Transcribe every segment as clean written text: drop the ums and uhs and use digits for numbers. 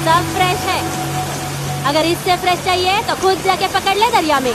सब फ्रेश है। अगर इससे फ्रेश चाहिए तो खुद जाके पकड़ ले दरिया में।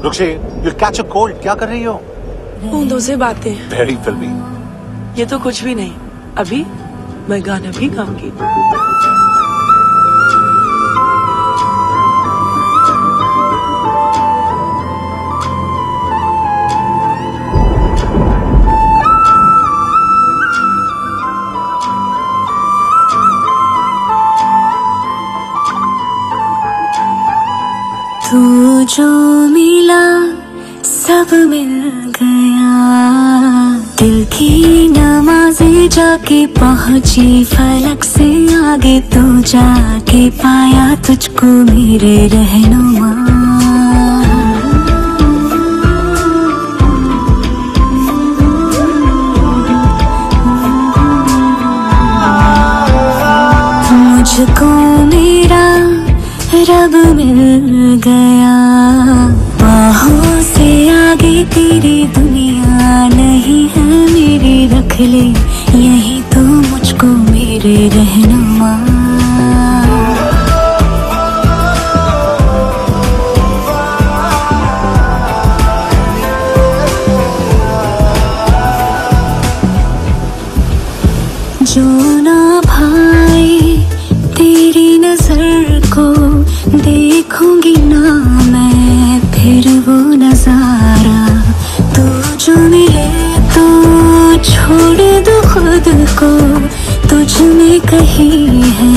रुक्षी, you'll catch a cold. क्या कर रही हो? बूंदों से बातें। Very filmy. ये तो कुछ भी नहीं। अभी मैं गाना भी गाऊंगी। तू जो मिला सब मिल गया, दिल की नमाज़ें जाके पहुंची फलक से आगे, तू जाके पाया तुझको मेरे रहनुमा। मुझको मेरा रब मिल गया, बाहों से आगे तेरी दुनिया नहीं है मेरी, रख ले यही तो मुझको मेरे रहनुमा। जो ना भाई तेरी नजर को देखूंगी ना मैं फिर वो नजारा, तू जो मिले तो छोड़ दो खुद को, तुझ में कहीं है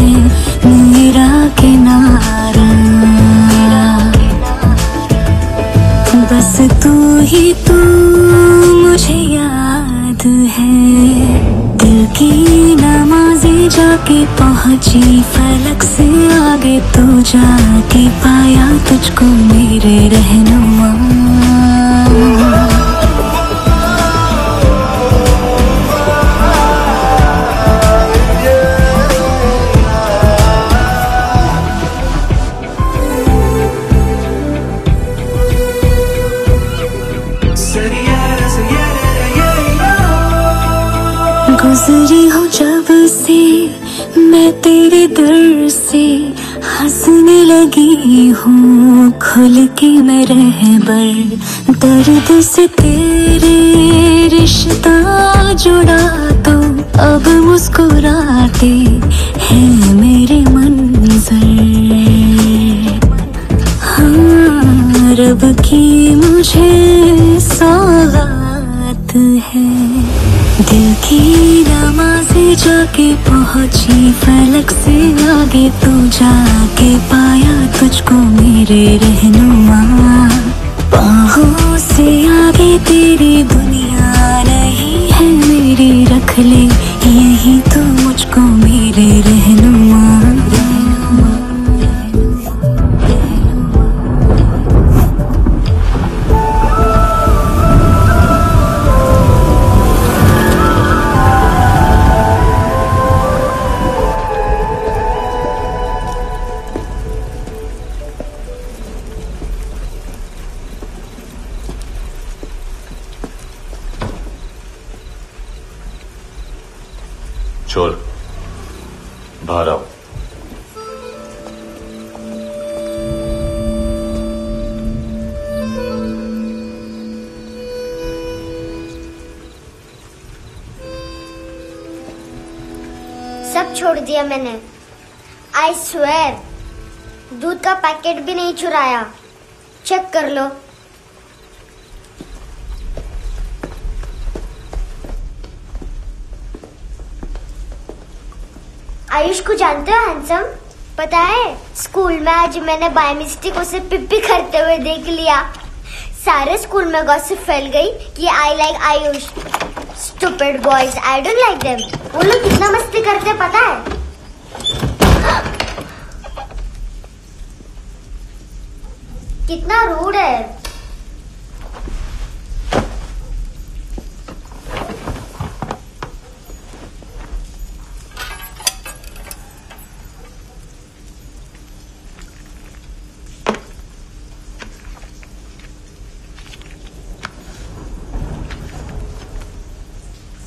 मेरा किनारा। बस तू ही तू मुझे याद है, दिल की नमाज़ें जाके पहुंची फलक से आगे, तू जाके पाया तुझको मेरे रहनुमा। गुजरी हूँ जब से मैं तेरे दर से, हंसने लगी हूँ खुल के मैं रहबर, दर्द से तेरे रिश्ता जुड़ा तो अब मुस्कुराते हैं मेरे मंजर। हाँ, रब की मुझे सौगात है, दिल की नमाज़ें जाके पहुंची फलक से आगे, तू जाके पाया तुझको मेरे रहनुमा। बाहों से आगे तेरी दुनिया नहीं है मेरी, रख ले यही तो मुझको मेरे रहनुमा। छोड़, बाहर आओ। सब छोड़ दिया मैंने, आई स्वेर। दूध का पैकेट भी नहीं चुराया, चेक कर लो। आयुष को जानते हो हैंडसम? पता है स्कूल में आज मैंने बाय मिस्टेक उसे पिप्पी करते हुए देख लिया। सारे स्कूल में गॉसिप फैल गई कि I like Ayush. Stupid boys, I don't like them. वो लोग कितना मस्ती करते पता है? कितना रूड है।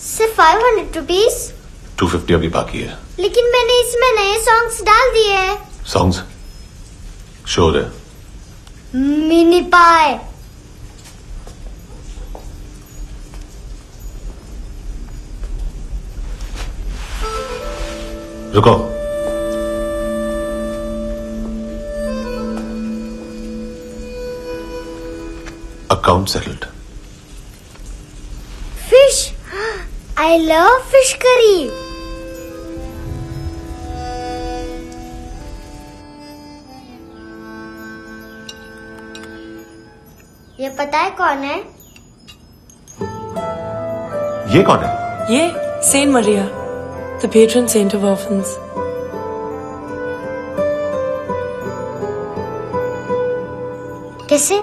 सिर्फ 500 रुपीज। 250 अभी बाकी है। लेकिन मैंने इसमें नए सॉन्ग्स डाल दिए हैं। सॉन्ग्स? शोर है। मिनी पाए। रुको। Account settled. Fish. I love fish curry. ये पता है कौन है? ये कौन है? ये saint Maria, the patron saint of orphans. कैसे?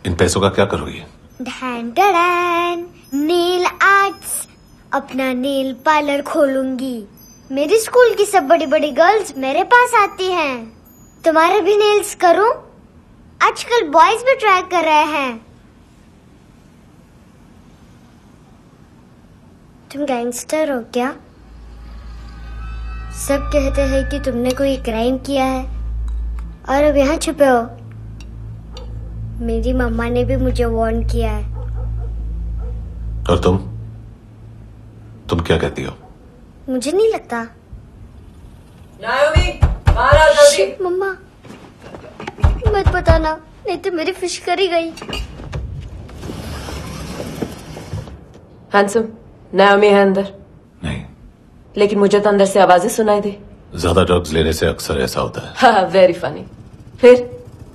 इन पैसों का क्या करोगी? ढैन ढैन, नेल आर्ट्स। अपना नेल पार्लर खोलूंगी। मेरी स्कूल की सब बड़ी बड़ी गर्ल्स मेरे पास आती हैं। तुम्हारे भी नेल्स करूं? आजकल बॉयज भी ट्राई कर रहे हैं। तुम गैंगस्टर हो क्या? सब कहते हैं कि तुमने कोई क्राइम किया है और अब यहाँ छुपे हो। मेरी मम्मा ने भी मुझे वार्न किया है। और तुम क्या कहती हो? मुझे नहीं लगता। नायोमी, बाहर आओ जल्दी। शिट, मम्मा मत बताना, नहीं तो मेरी फिश करी गई। हैंडसम, नायोमी है अंदर। नहीं। लेकिन मुझे तो अंदर से आवाजें सुनाई दी। ज्यादा ड्रग्स लेने से अक्सर ऐसा होता है। हाँ, वेरी फनी। फिर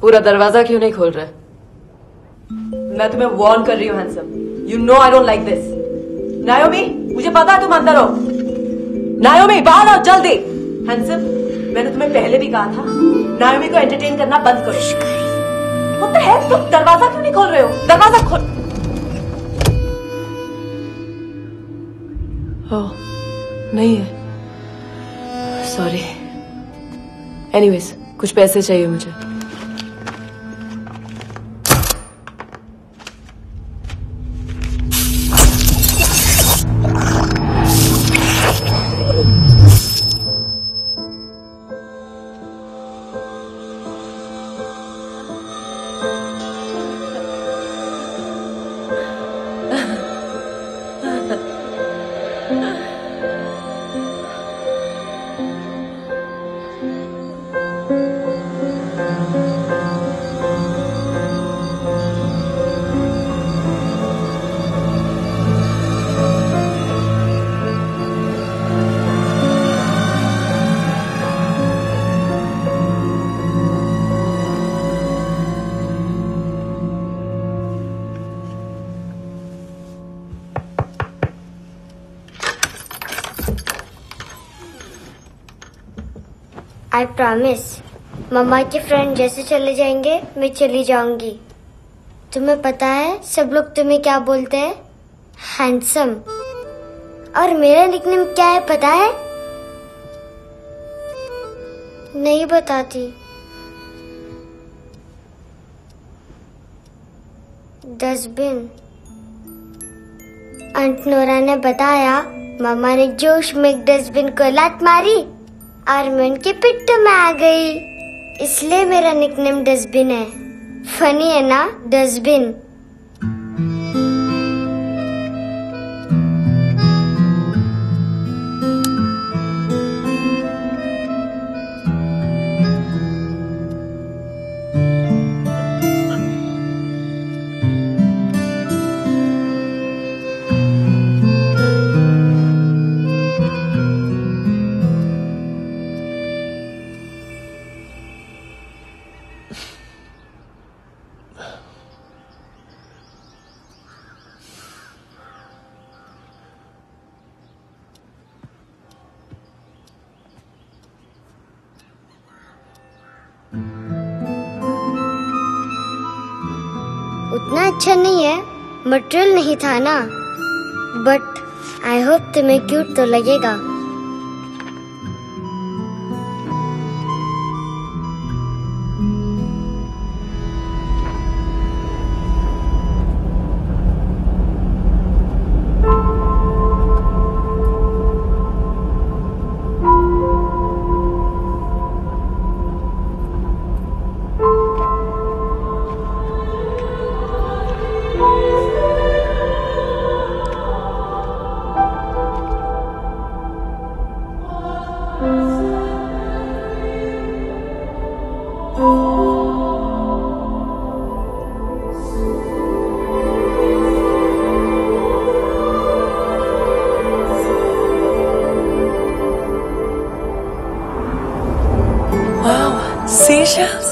पूरा दरवाजा क्यों नहीं खोल रहा? मैं तुम्हें वार्न कर रही हूँ handsome. You know I don't like this. नायोमी, मुझे पता है तुम अंदर हो। नायोमी, बाहर आओ जल्दी। हैंडसम, मैंने तुम्हें पहले भी कहा था नायोमी को एंटरटेन करना बंद करो। What the heck? तुम दरवाजा क्यों नहीं खोल रहे हो? दरवाजा खोल। ओह, नहीं है। सॉरी। एनीवेज, कुछ पैसे चाहिए मुझे। आई प्रॉमिस, मम्मा के फ्रेंड जैसे चले जाएंगे मैं चली जाऊंगी। तुम्हें पता है सब लोग तुम्हें क्या बोलते हैं? हैंडसम। और मेरा निकनेम क्या है पता है? नहीं बताती। डस्टबिन। आंट नोरा ने बताया मम्मा ने जोश में एक डस्टबिन को लात मारी और मैं उनके पिट्ठू में आ गई, इसलिए मेरा निकनेम डस्टबिन है। फनी है ना डस्टबिन? उतना अच्छा नहीं है, मटेरियल नहीं था ना, बट आई होप तुम्हें क्यूट तो लगेगा। Wow, seashells.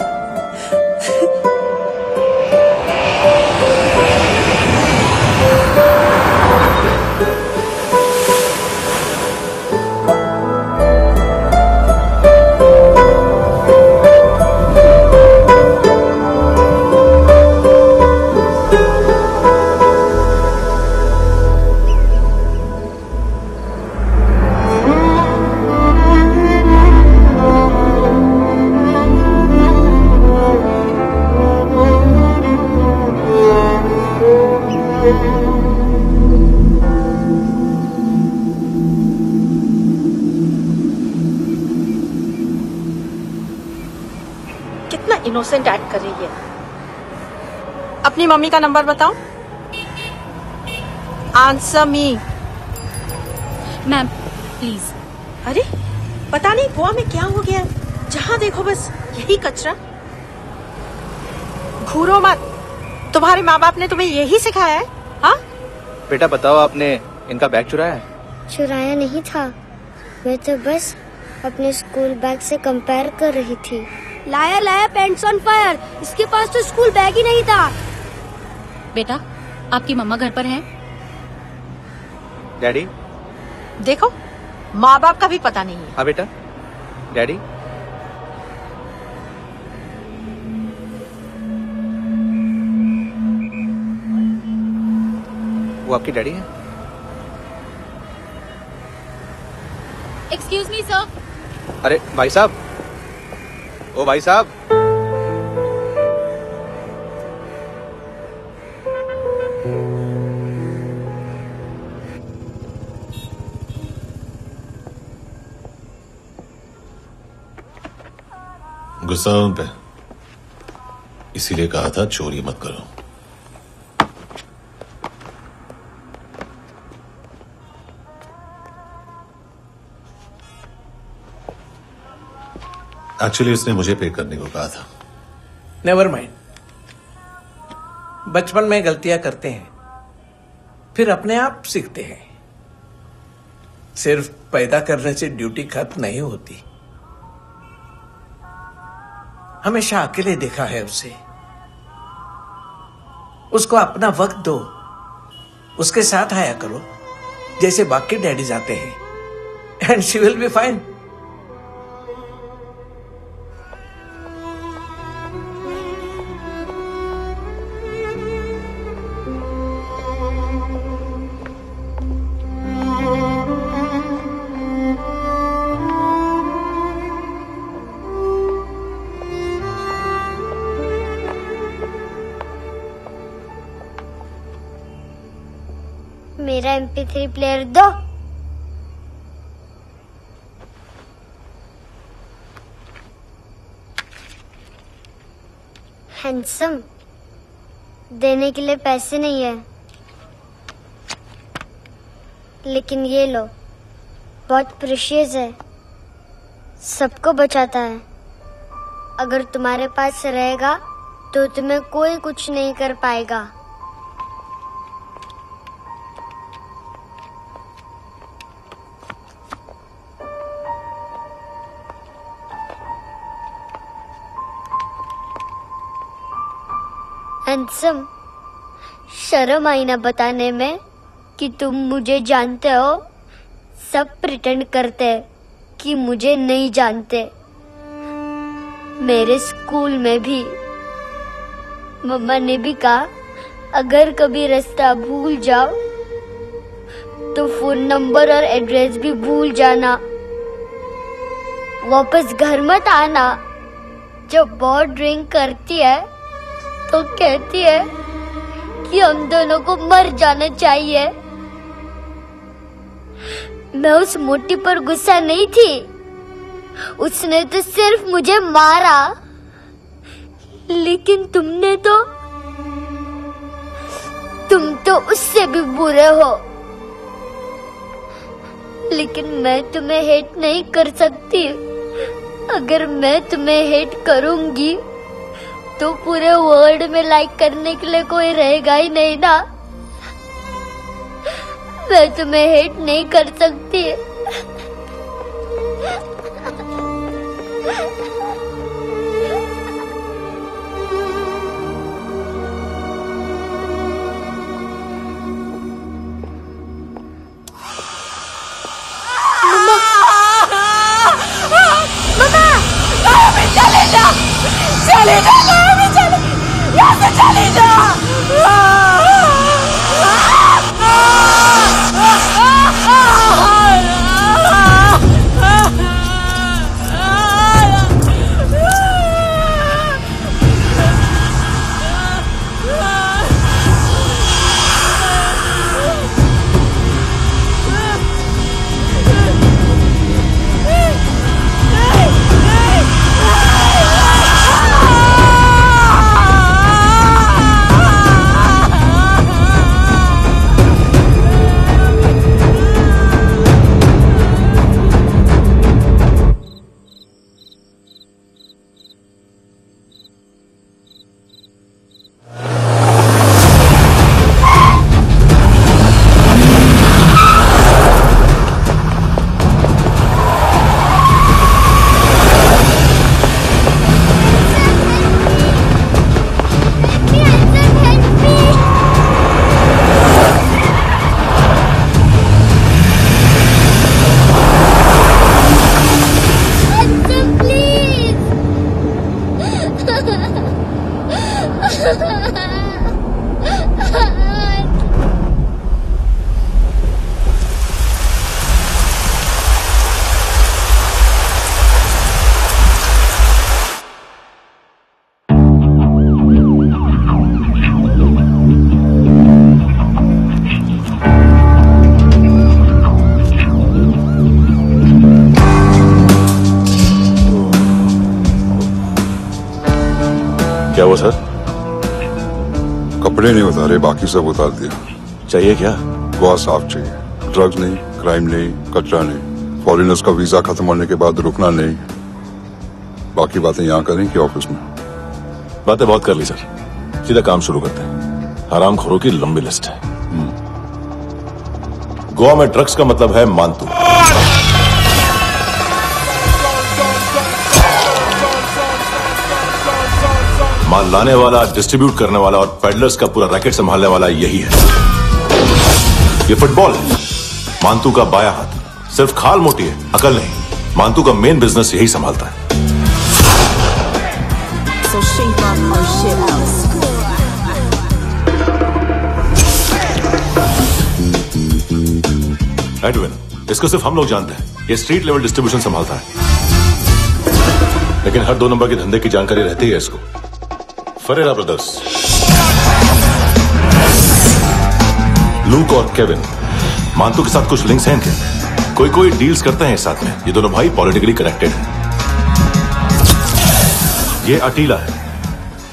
कितना इनोसेंट एक्ट कर रही है। अपनी मम्मी का नंबर बताओ। Answer me. Ma'am please. अरे पता नहीं गोवा में क्या हो गया है, जहाँ देखो बस यही कचरा। घूरो मत, तुम्हारे माँ बाप ने तुम्हें यही सिखाया है? हाँ बेटा बताओ, आपने इनका बैग चुराया है? चुराया नहीं था, मैं तो बस अपने स्कूल बैग से कंपेयर कर रही थी। लाया लाया पैंट्स ऑन फायर, इसके पास तो स्कूल बैग ही नहीं था। बेटा आपकी मम्मा घर पर हैं? डैडी देखो, माँ बाप का भी पता नहीं है। हाँ बेटा। डैडी वो आपकी डैडी है? Excuse me sir. अरे भाई साहब, ओ भाई साहब। गुस्सा उन पे, इसीलिए कहा था चोरी मत करो। एक्चुअली उसने मुझे पे करने को कहा था। नेवर माइंड, बचपन में गलतियां करते हैं, फिर अपने आप सीखते हैं। सिर्फ पैदा करने से ड्यूटी खत्म नहीं होती। हमेशा अकेले देखा है उसे। उसको अपना वक्त दो, उसके साथ आया करो जैसे बाकी डैडीज आते हैं, and she will be fine. मेरा MP3 प्लेयर दो। हैंडसम, देने के लिए पैसे नहीं है, लेकिन ये लो, बहुत प्रेशियस है, सबको बचाता है। अगर तुम्हारे पास रहेगा तो तुम्हें कोई कुछ नहीं कर पाएगा। हैंडसम, शर्म आई ना बताने में कि तुम मुझे जानते हो। सब प्रिटेंड करते हैं कि मुझे नहीं जानते। मेरे स्कूल में भी मम्मा ने भी कहा अगर कभी रास्ता भूल जाओ तो फोन नंबर और एड्रेस भी भूल जाना। वापस घर मत आना। जब बहुत ड्रिंक करती है तो कहती है कि हम दोनों को मर जाना चाहिए। मैं उस मोटी पर गुस्सा नहीं थी, उसने तो सिर्फ मुझे मारा। लेकिन तुम तो उससे भी बुरे हो। लेकिन मैं तुम्हें हेट नहीं कर सकती। अगर मैं तुम्हें हेट करूंगी तो पूरे वर्ल्ड में लाइक करने के लिए कोई रहेगा ही नहीं ना। मैं तुम्हें हेट नहीं कर सकती। चले जा, यहाँ से चले जा। क्या हुआ सर? कपड़े नहीं उतारे, बाकी सब उतार दिया। चाहिए क्या? गोवा साफ चाहिए। ड्रग्स नहीं, क्राइम नहीं, कचरा नहीं। फॉरेनर्स का वीजा खत्म होने के बाद रुकना नहीं। बाकी बातें यहाँ करें कि ऑफिस में? बातें बहुत कर ली सर, सीधा काम शुरू करते हैं। हरामखोरों की लंबी लिस्ट है। गोवा में ड्रग्स का मतलब है मानतू। माल लाने वाला, डिस्ट्रीब्यूट करने वाला और पेडलर्स का पूरा रैकेट संभालने वाला यही है। ये फुटबॉल है, मानतू का बाया हाथ। सिर्फ खाल मोटी है, अकल नहीं। मानतू का मेन बिजनेस यही संभालता है। एडविन, इसको सिर्फ हम लोग जानते हैं। ये स्ट्रीट लेवल डिस्ट्रीब्यूशन संभालता है, लेकिन हर 2 नंबर के धंधे की जानकारी रहती है इसको। फरेरा ब्रदर्स, लूक और केविन, मानतू के साथ कुछ लिंक्स हैं इनके। कोई डील्स करते हैं साथ में। ये दोनों भाई पॉलिटिकली कनेक्टेड हैं। ये अटीला है,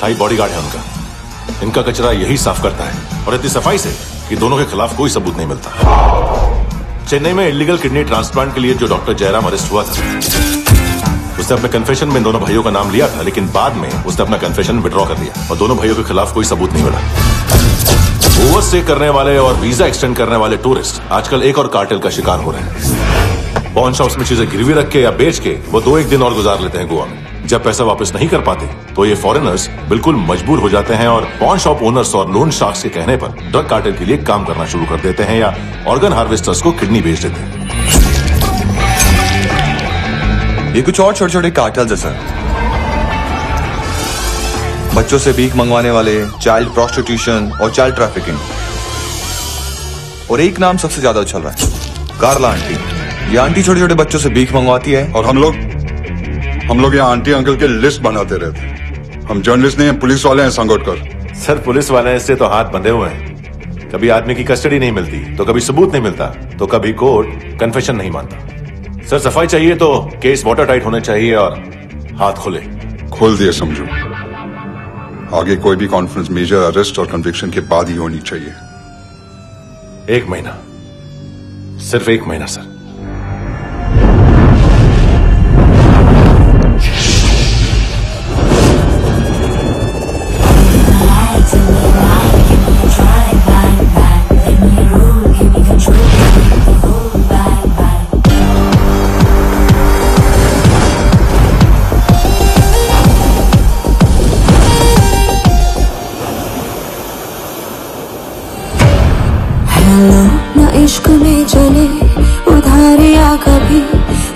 थाई बॉडीगार्ड है उनका। इनका कचरा यही साफ करता है, और इतनी सफाई से कि दोनों के खिलाफ कोई सबूत नहीं मिलता। चेन्नई में इलीगल किडनी ट्रांसप्लांट के लिए जो डॉक्टर जयराम अरेस्ट हुआ था, उसने अपने कन्फेशन में इन दोनों भाइयों का नाम लिया था, लेकिन बाद में उसने अपना कन्फेशन विड्रॉ कर दिया और दोनों भाइयों के खिलाफ कोई सबूत नहीं मिला। ओवरस्टे करने वाले और वीजा एक्सटेंड करने वाले टूरिस्ट आजकल एक और कार्टेल का शिकार हो रहे हैं। पॉन शॉप्स में चीजें गिरवी रख के या बेच के वो 2-1 दिन और गुजार लेते हैं गोवा में। जब पैसा वापस नहीं कर पाते तो ये फॉरेनर्स बिल्कुल मजबूर हो जाते हैं और पॉन शॉप ओनर्स और लोन शार्क्स के कहने पर ड्रग कार्टेल के लिए काम करना शुरू कर देते हैं या ऑर्गन हार्वेस्टर्स को किडनी बेच देते हैं। ये कुछ और छोटे-छोटे कार्टेल्स है सर। बच्चों से भीख मंगवाने वाले, चाइल्ड प्रोस्टिट्यूशन और चाइल्ड ट्रैफिकिंग। और एक नाम सबसे ज्यादा उछल रहा है, कार्ला आंटी। ये आंटी छोटे छोटे बच्चों से भीख मंगवाती है। और हम लोग यहाँ आंटी अंकल के लिस्ट बनाते रहते हैं। हम जर्नलिस्ट नहीं हैं, पुलिस वाले हैं संगोटकर। सर पुलिस वाले हैं, इससे तो हाथ बंधे हुए हैं। कभी आदमी की कस्टडी नहीं मिलती तो कभी सबूत नहीं मिलता तो कभी कोर्ट कन्फेशन नहीं मानता। सर सफाई चाहिए तो केस वाटर टाइट होने चाहिए और हाथ खुले। खोल दिए समझो। आगे कोई भी कॉन्फ्रेंस मेजर अरेस्ट और कन्विक्शन के बाद ही होनी चाहिए। 1 महीना, सिर्फ 1 महीना सर। इश्क में चले उधार या कभी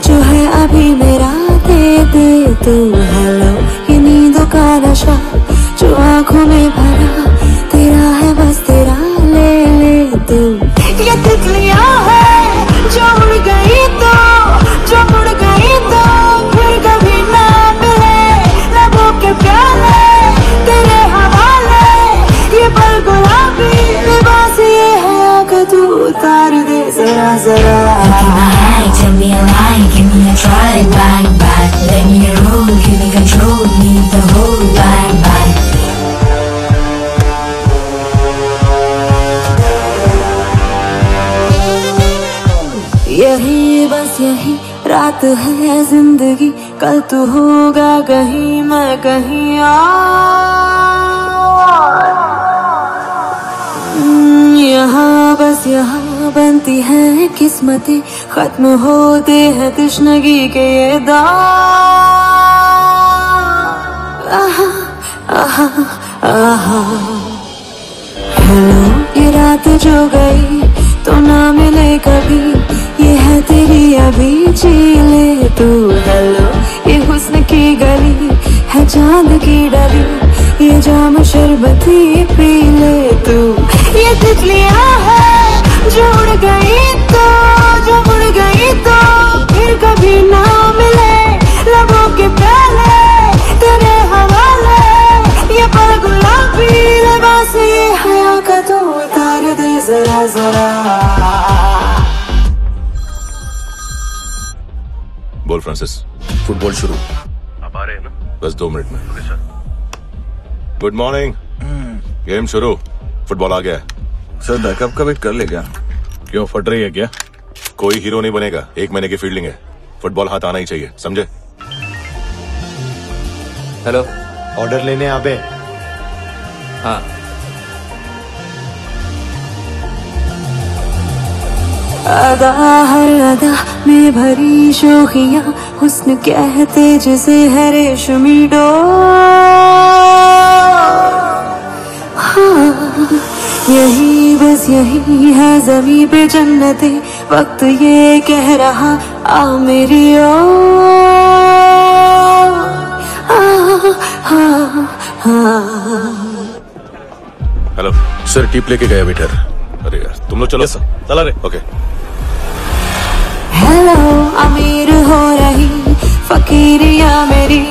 जो है अभी मेरा दे दे तू। हेलो ये नींदों का नशा जो आंखों में भरा तेरा है बस तेरा ले ले तू। ये तितलियां है जो उड़ गई तो फिर कभी ना मिले लबों के प्याले तेरे हवाले। ये पल गुलाबी लिबास ये है आंख तू उतार दे जरा जरा। Tell me a lie, give me a try, bang bang. Let me roll, give me control, need the whole bang bang. यही बस यही रात है जिंदगी, कल तू होगा कहीं मैं कहीं और। यहाँ बस यहाँ बनती है किस्मतें, खत्म होते हैं तश्नगी के ये दाग। आहा आहा आहा। हेलो ये रात जो गई तो ना मिले कभी, ये है तेरी अभी जी ले तू। हेलो ये हुस्न की गली है चांद की डली, ये जाम शरबती पी ले तू। ये तितलियां है जो उड़ गई तो फिर कभी ना मिले लबों के प्याले तेरे हवाले। ये पल गुलाबी लिबास ये हया का तू उतार दे जरा जरा। बोल फ्रांसिस। फुटबॉल शुरू। आप आ रहे हैं ना? बस 2 मिनट में। Okay sir. Good morning. Game शुरू। फुटबॉल आ गया है। सर बैकअप का वेट कर ले क्या? क्यों फट रही है क्या? कोई हीरो नहीं बनेगा, 1 महीने की फील्डिंग है। फुटबॉल हाथ आना ही चाहिए, समझे? हेलो, ऑर्डर लेने आबे। हाँ। अदा हर अदा में भरी शोखियां, हुस्न कहते जिसे है रेशमी डोर। हाँ यही बस यही है ज़मीं पे जन्नते, वक्त ये कह रहा आ मेरी ओर। हेलो सर, टिप लेके गया वेटर। अरे यार तुम लोग चलो। सर चला रे। ओके। हेलो अमीर हो रही फकीरिया मेरी,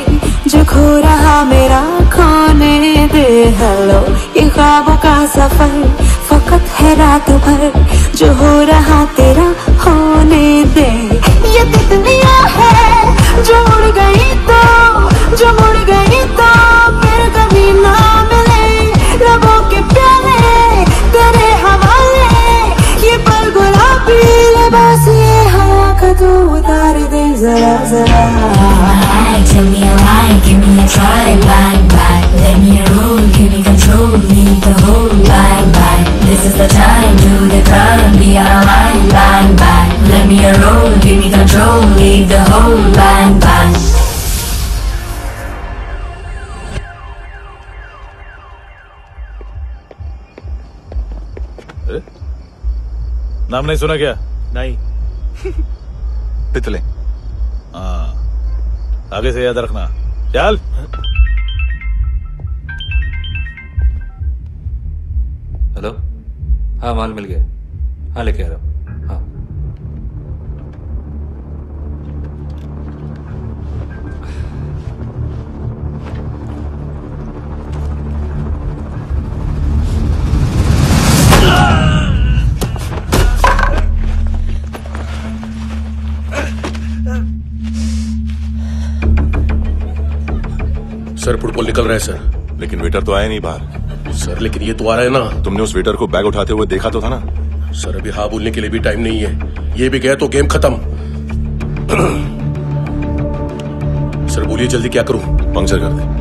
जो खो रहा मेरा खोने दे। हेलो ये ख्वाबों का सफर फकत है रात भर, जो हो रहा तेरा होने दे। ये तितलियां है जो उड़ गई तो फिर कभी ना मिले लबों के प्याले तेरे हवाले। ये पल गुलाबी लिबास ये हवा का तू उतार दे जरा जरा। Tell me a lie, give me a try, bang bang. Let me roll, give me control, need the whole bang bang. This is the time, do the crime, be alright, bang bang. Let me roll, give me control, need the whole bang bang. नाम नहीं सुना क्या? नहीं। पितले। हाँ, आगे से याद रखना। चल। हेलो, हाँ माल मिल गया, हाँ लेके आ रहा हूँ, हाँ। सर फुटबॉल निकल रहा है सर। लेकिन वेटर तो आया नहीं बाहर। सर लेकिन ये तो आ रहा है ना। तुमने उस वेटर को बैग उठाते हुए देखा तो था ना। सर अभी हाँ बोलने के लिए भी टाइम नहीं है, ये भी गया तो गेम खत्म। सर बोलिए जल्दी क्या करूं? पंक्चर कर दे।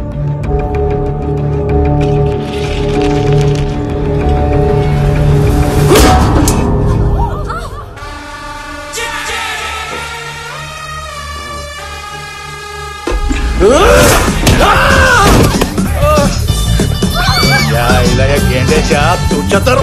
गेंडेच्या तुझ्या तर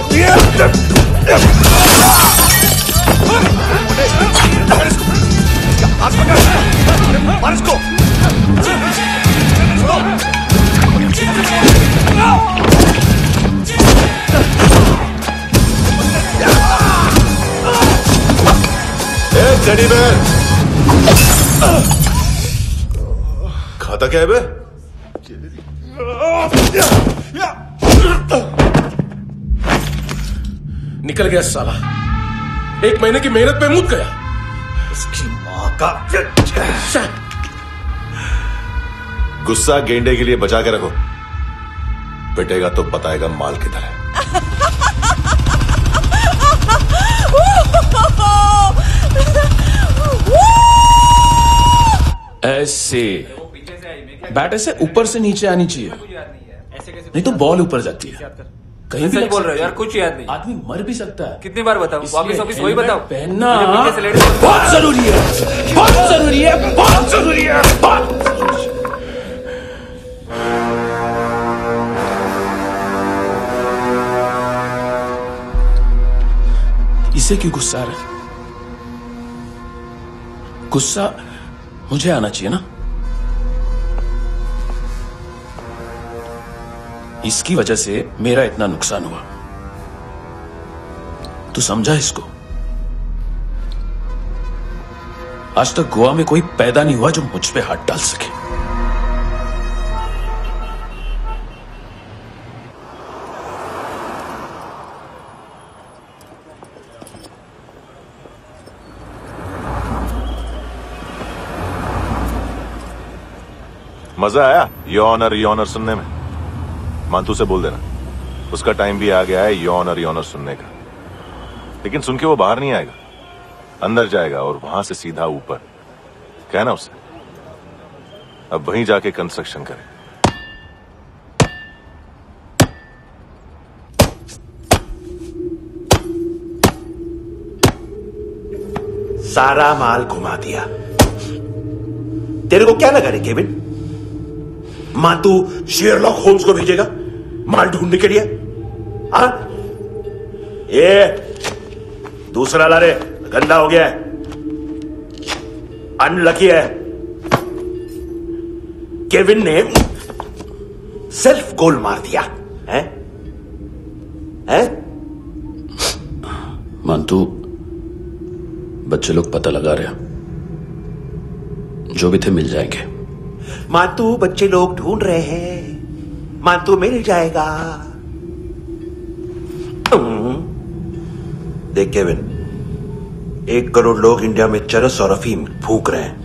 टेडी बेयर खाता क्या है बे? निकल गया साला, 1 महीने की मेहनत पे मुक गया। उसकी मां का गुस्सा गेंडे के लिए बचा के रखो, पिटेगा तो बताएगा माल किधर है। ऐसे बैट ऐसे ऊपर से नीचे आनी चाहिए, नहीं तो बॉल ऊपर जाती है। कहीं भी बोल रहे हो यार, कुछ याद नहीं। आदमी मर भी सकता है। कितनी बार बताऊं? वापिस ऑफिस वही बताओ। पहनना बहुत जरूरी है, बहुत जरूरी है, बहुत जरूरी है, बहुत जरूरी है। इसे क्यों गुस्सा आ रहा है? गुस्सा मुझे आना चाहिए ना। इसकी वजह से मेरा इतना नुकसान हुआ, तू समझा इसको? आज तक गोवा में कोई पैदा नहीं हुआ जो मुझ पे हाथ डाल सके। मजा आया योनर सुनने में? मांतू से बोल देना, उसका टाइम भी आ गया है योनर सुनने का। लेकिन सुन के वो बाहर नहीं आएगा, अंदर जाएगा और वहां से सीधा ऊपर। कहना उसे अब वहीं जाके कंस्ट्रक्शन करे। सारा माल घुमा दिया। तेरे को क्या लगा रे केविन, मातू शेरलॉक होम्स को भेजेगा माल ढूंढने के लिए? हाँ, ये दूसरा ला रे, गंदा हो गया है, अनलकी है। केविन ने सेल्फ गोल मार दिया है? मानतू, बच्चे लोग पता लगा रहे, जो भी थे मिल जाएंगे। मातू बच्चे लोग ढूंढ रहे हैं, मातू मिल जाएगा। देख केविन, 1 करोड़ लोग इंडिया में चरस और अफीम फूंक रहे हैं।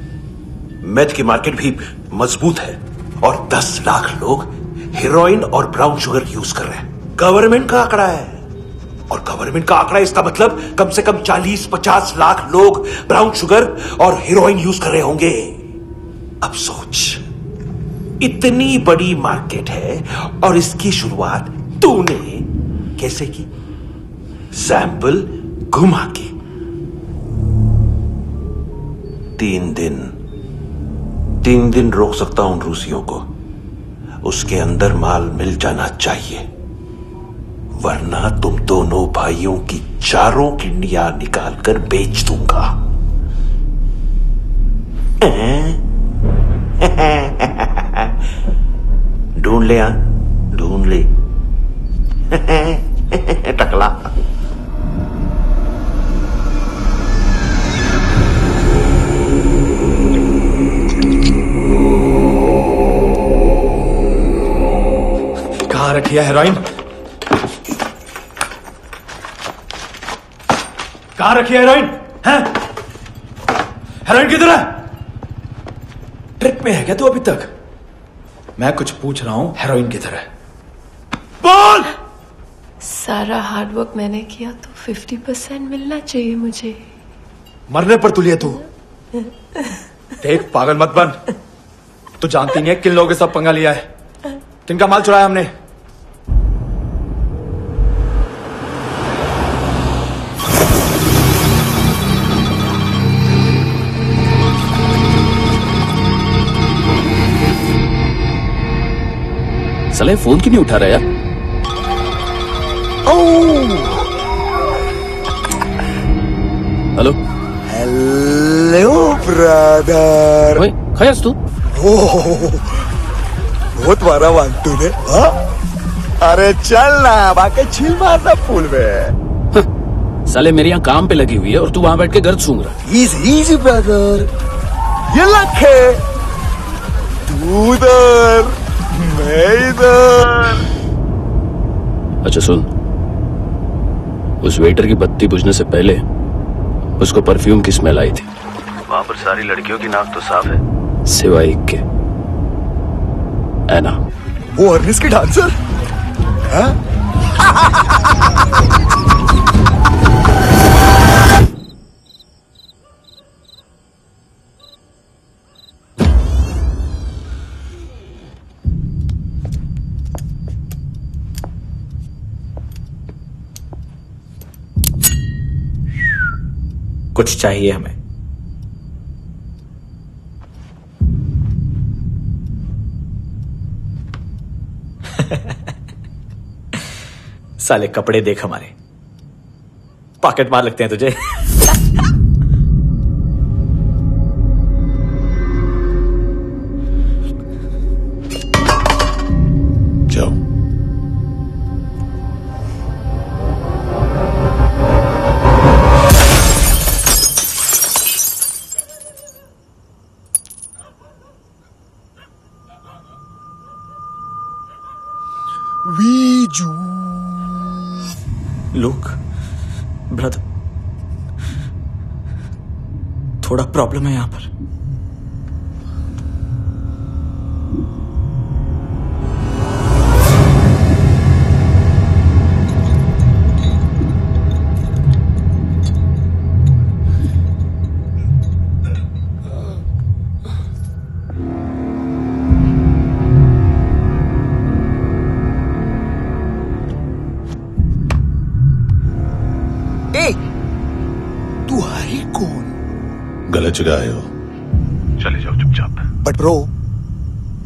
मेथ की मार्केट भी मजबूत है और 10 लाख लोग हेरोइन और ब्राउन शुगर यूज कर रहे हैं। गवर्नमेंट का आंकड़ा है, और गवर्नमेंट का आंकड़ा इसका मतलब कम से कम 40-50 लाख लोग ब्राउन शुगर और हेरोइन यूज कर रहे होंगे। अब सोच, इतनी बड़ी मार्केट है और इसकी शुरुआत तूने कैसे की? सैंपल घुमा के। 3 दिन रोक सकता हूं रूसियों को, उसके अंदर माल मिल जाना चाहिए, वरना तुम दोनों भाइयों की 4 किडनियां निकालकर बेच दूंगा। ढूंढ ले, ढूंढ ले। टकला। कहाँ रखी है हेरोइन? कहाँ रखी है हेरोइन? हैं? हेरोइन किधर है? ट्रिप में है क्या तू अभी तक? मैं कुछ पूछ रहा हूं, हेरोइन किधर है? बोल! सारा हार्डवर्क मैंने किया तो 50% मिलना चाहिए मुझे। मरने पर तुलिए तू। देख पागल मत बन। तू जानती नहीं है किन लोगों के साथ पंगा लिया है, किनका माल चुराया हमने। साले फोन क्यों नहीं उठा रहा यार? Hello hello brother. ओए खैस तू? बहुत मारा वांटू ने। अरे चल ना, बाकी छील मारना फूल में। साले मेरी यहाँ काम पे लगी हुई है और तू वहां बैठ के गर्द सूंघ रहा। इजी ब्रदर, ये लक है। तू उधर, मैं इधर। अच्छा सुन, उस वेटर की बत्ती बुझने से पहले उसको परफ्यूम की स्मेल आई थी। वहां पर सारी लड़कियों की नाक तो साफ है, सिवाय एक के। है ना? वो अर्निस की डांसर है? कुछ चाहिए हमें। साले कपड़े देख हमारे, पॉकेट मार लगते हैं तुझे। जाओ। लुक ब्रदर, थोड़ा प्रॉब्लम है यहां पर। तू है कौन? गलत जगह आए हो, चले जाओ चुपचाप। बट ब्रो,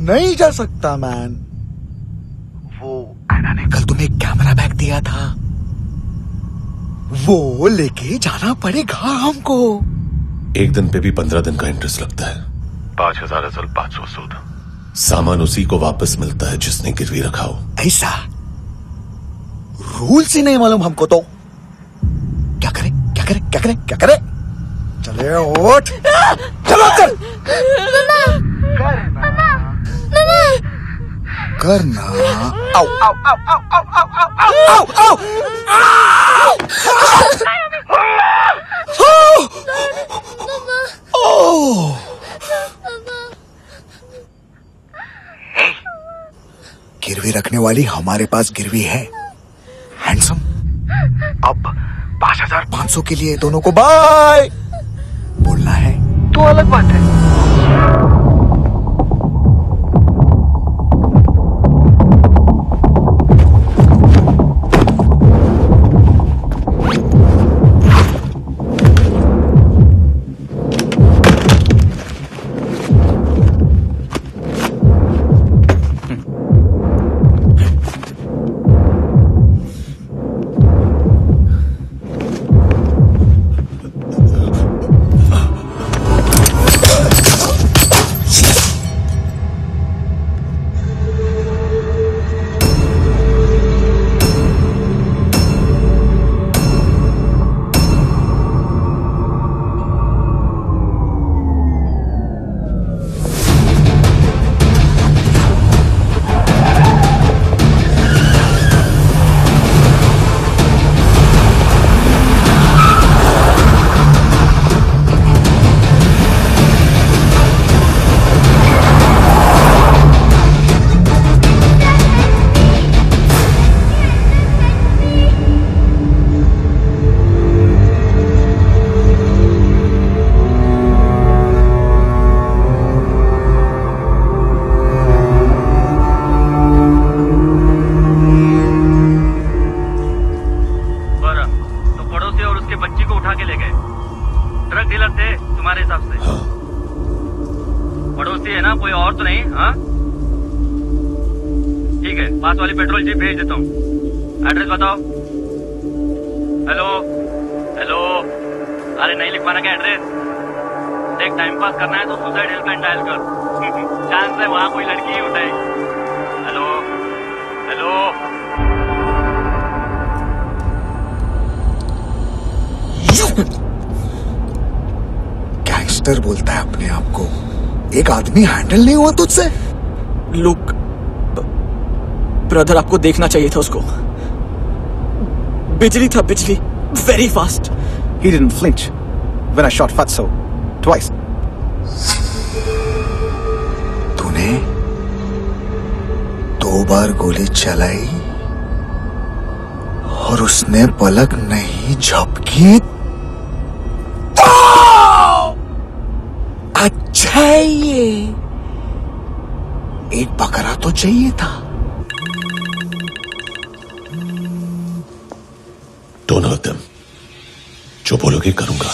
नहीं जा सकता मैन। वो एना ने कल तुम्हें कैमरा बैग दिया था, वो लेके जाना पड़ेगा हमको। एक दिन पे भी 15 दिन का इंटरेस्ट लगता है। 5,000 असल 500 सूद। सामान उसी को वापस मिलता है जिसने गिरवी रखा हो। ऐसा रूल्स ही नहीं मालूम हमको तो। क्या करें क्या करें क्या करें क्या करें? चले उठ, चलो चल। करना। आओ आओ आओ आओ आओ आओ आओ आओ आओ। गिरवी रखने वाली हमारे पास गिरवी है। हैंडसम, अब 5,500 के लिए दोनों को बाय बोलना है तो अलग बात है। है, पास वाली पेट्रोल जीप भेज देता हूँ। एड्रेस बताओ। हेलो हेलो, अरे नहीं लिखवाना क्या एड्रेस? देख टाइम पास करना है तो सुसाइड हेल्पलाइन डायल कर। चांस है वहां कोई लड़की ही उठाए। Hello hello. गैंगस्टर बोलता है अपने आप को। एक आदमी हैंडल नहीं हुआ तुझसे? लुक ब्रदर, आपको देखना चाहिए था उसको। बिजली था, बिजली, very fast. He didn't flinch when I shot Fatso twice. तूने 2 बार गोली चलाई और उसने पलक नहीं झपकी। अच्छा है ये। एक बकरा तो चाहिए था। Don't hurt them. जो बोलोगे करूंगा।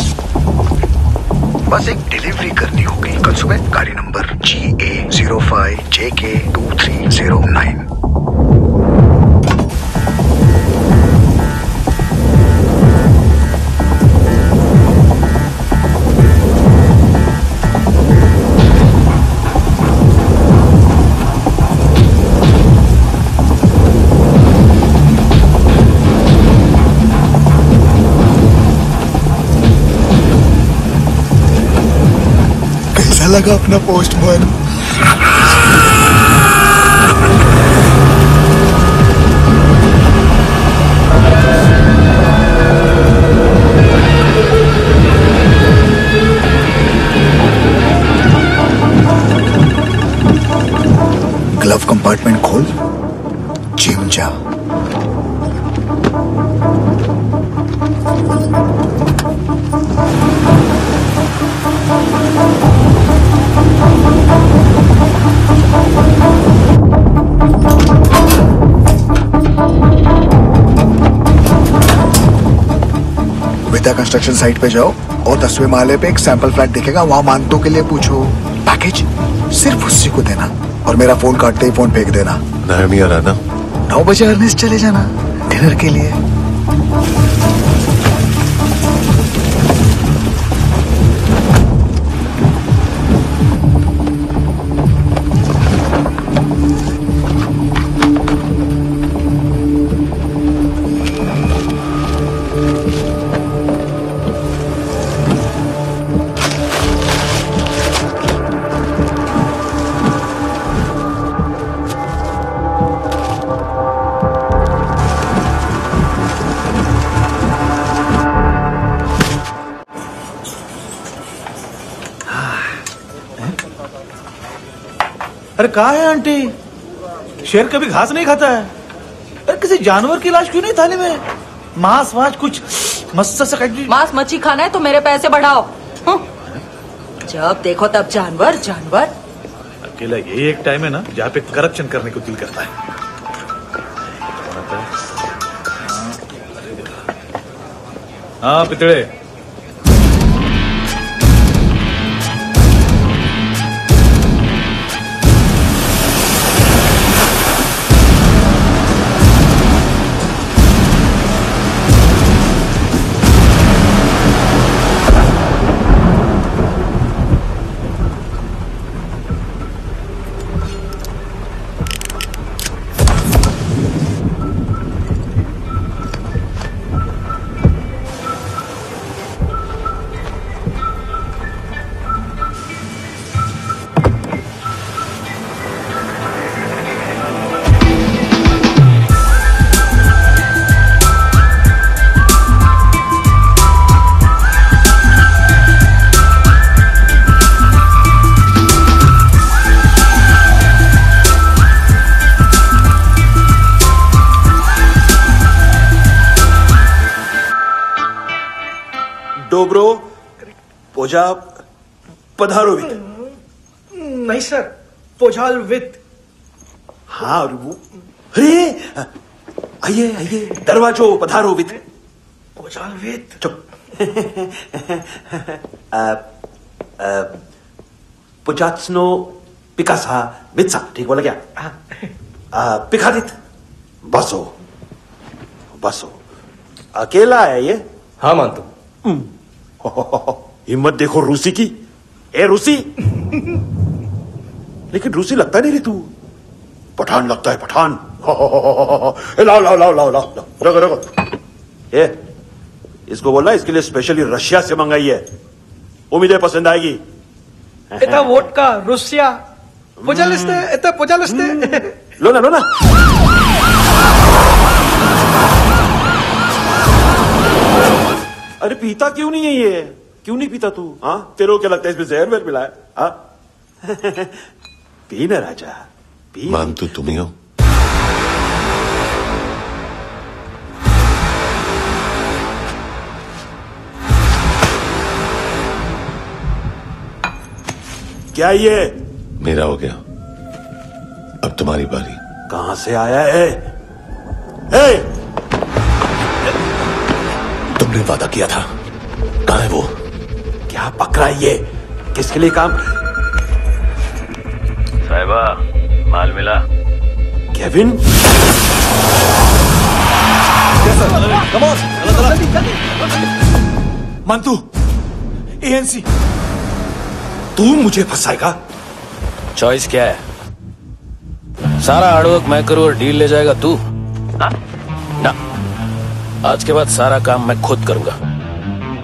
बस एक डिलीवरी करनी होगी कल सुबह। गाड़ी नंबर GA05JK2309। लगा अपना पोस्टमैन। ग्लव कंपार्टमेंट खोल, जिम जा। विद्या कंस्ट्रक्शन साइट पे जाओ और 10वें माले पे एक सैंपल फ्लैट दिखेगा, वहां मानतों के लिए पूछो। पैकेज सिर्फ उसी को देना और मेरा फोन काटते ही फोन फेंक देना। नायमी आ रहा ना? 9 बजे अर्नेस्ट चले जाना डिनर के लिए। अरे कहाँ है आंटी? शेर कभी घास नहीं खाता है। अरे किसी जानवर की लाश क्यों नहीं थाली में? मांस वाच कुछ मस्त सा मांस मच्छी खाना है तो मेरे पैसे बढ़ाओ। जब देखो तब जानवर जानवर। अकेला यही एक टाइम है ना जहाँ पे करप्शन करने को दिल करता है। हाँ पितड़े, डोब्रो पोजा पधारोवित। नहीं सर, पोजाल विथ। हाँ वो, अरे आइए आइए, दरवाजो पधारोवित। पोजाल विथ। चुप। पुचात्सनो पिकासा वित्सा, ठीक बोला क्या? पिखादित बसो बसो। अकेला है ये? हाँ मानतो। हिम्मत देखो रूसी की। ए रूसी, लेकिन रूसी लगता नहीं रे तू, पठान लगता है पठान। लाओ लाओ लाओ लाओ लाओ, रखो रखो। ए इसको बोलना इसके लिए स्पेशली रशिया से मंगाई है, उम्मीद है पसंद आएगी। इतना वोडका रुसिया पोजालिस्ते इतना पोजालिस्ते। लो ना लो ना। अरे पीता क्यों नहीं है ये? क्यों नहीं पीता तू? हाँ तेरे को क्या लगता है इसमें जहर वेर मिला है? हाँ पी ना राजा पी। मान तू तुम ही हो। क्या ये? मेरा हो गया, अब तुम्हारी बारी। कहां से आया है? ए! तुमने वादा किया था, कहां है वो? क्या पकड़ा ये? किसके लिए काम? साहिबा माल मिला? केविन? मंतू, एएनसी। तू मुझे फंसाएगा? चॉइस क्या है? सारा हार्डवर्क मैं करूं और डील ले जाएगा तू? ना, आज के बाद सारा काम मैं खुद करूंगा।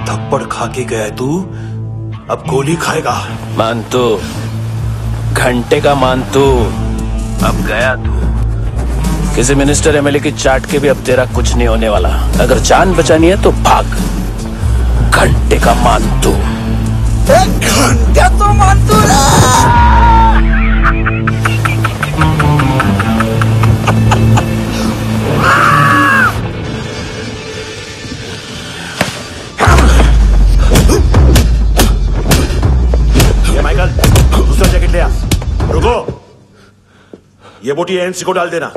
थप्पड़ खा के गया तू, अब गोली खाएगा। मानतू, घंटे का मानतू, अब गया तू। किसी मिनिस्टर एमएलए की चाट के भी अब तेरा कुछ नहीं होने वाला। अगर जान बचानी है तो भाग। घंटे का मानतू। घंटे तो मानतू ना। माइकल, दूसरा जैकेट ले आ। रुको, ये बोटी एएनसी को डाल देना।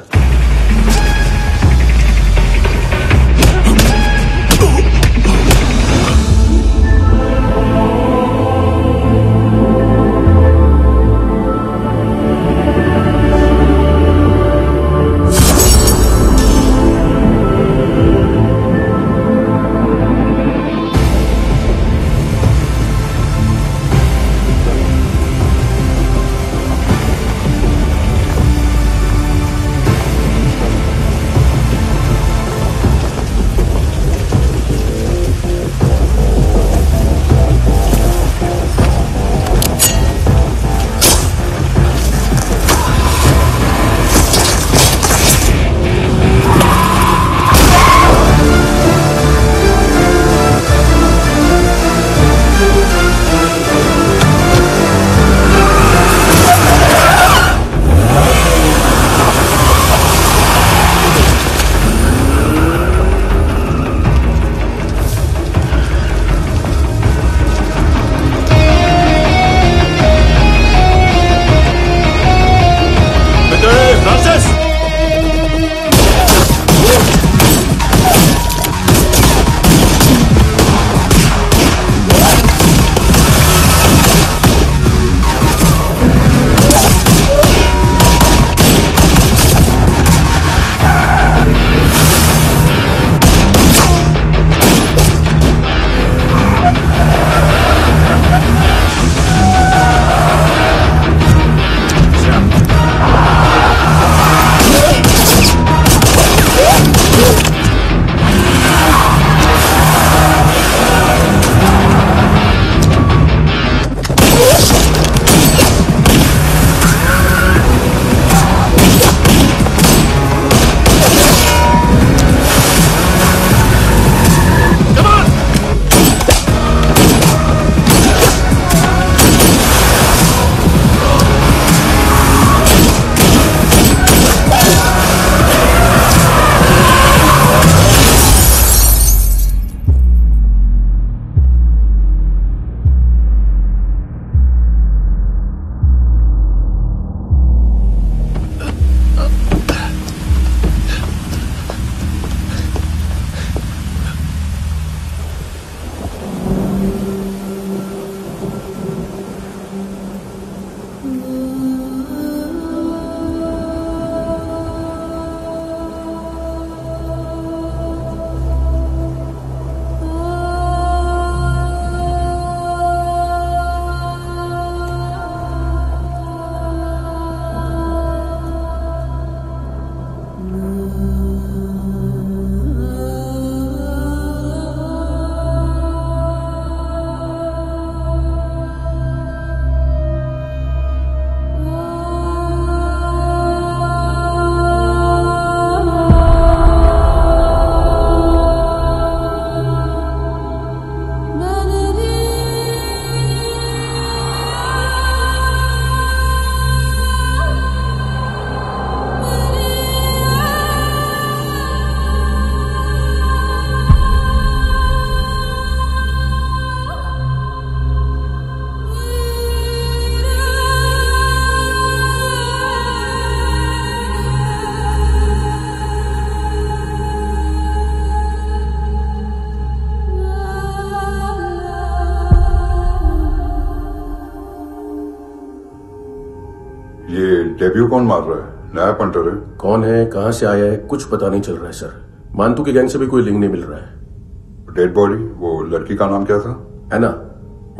लड़कियों कौन मार रहा है? नया पंटर है। कौन है, कहां से आया है, कुछ पता नहीं चल रहा है सर। मानतू की गैंग से भी कोई लिंक नहीं मिल रहा है। डेड बॉडी, वो लड़की का नाम क्या था? एना।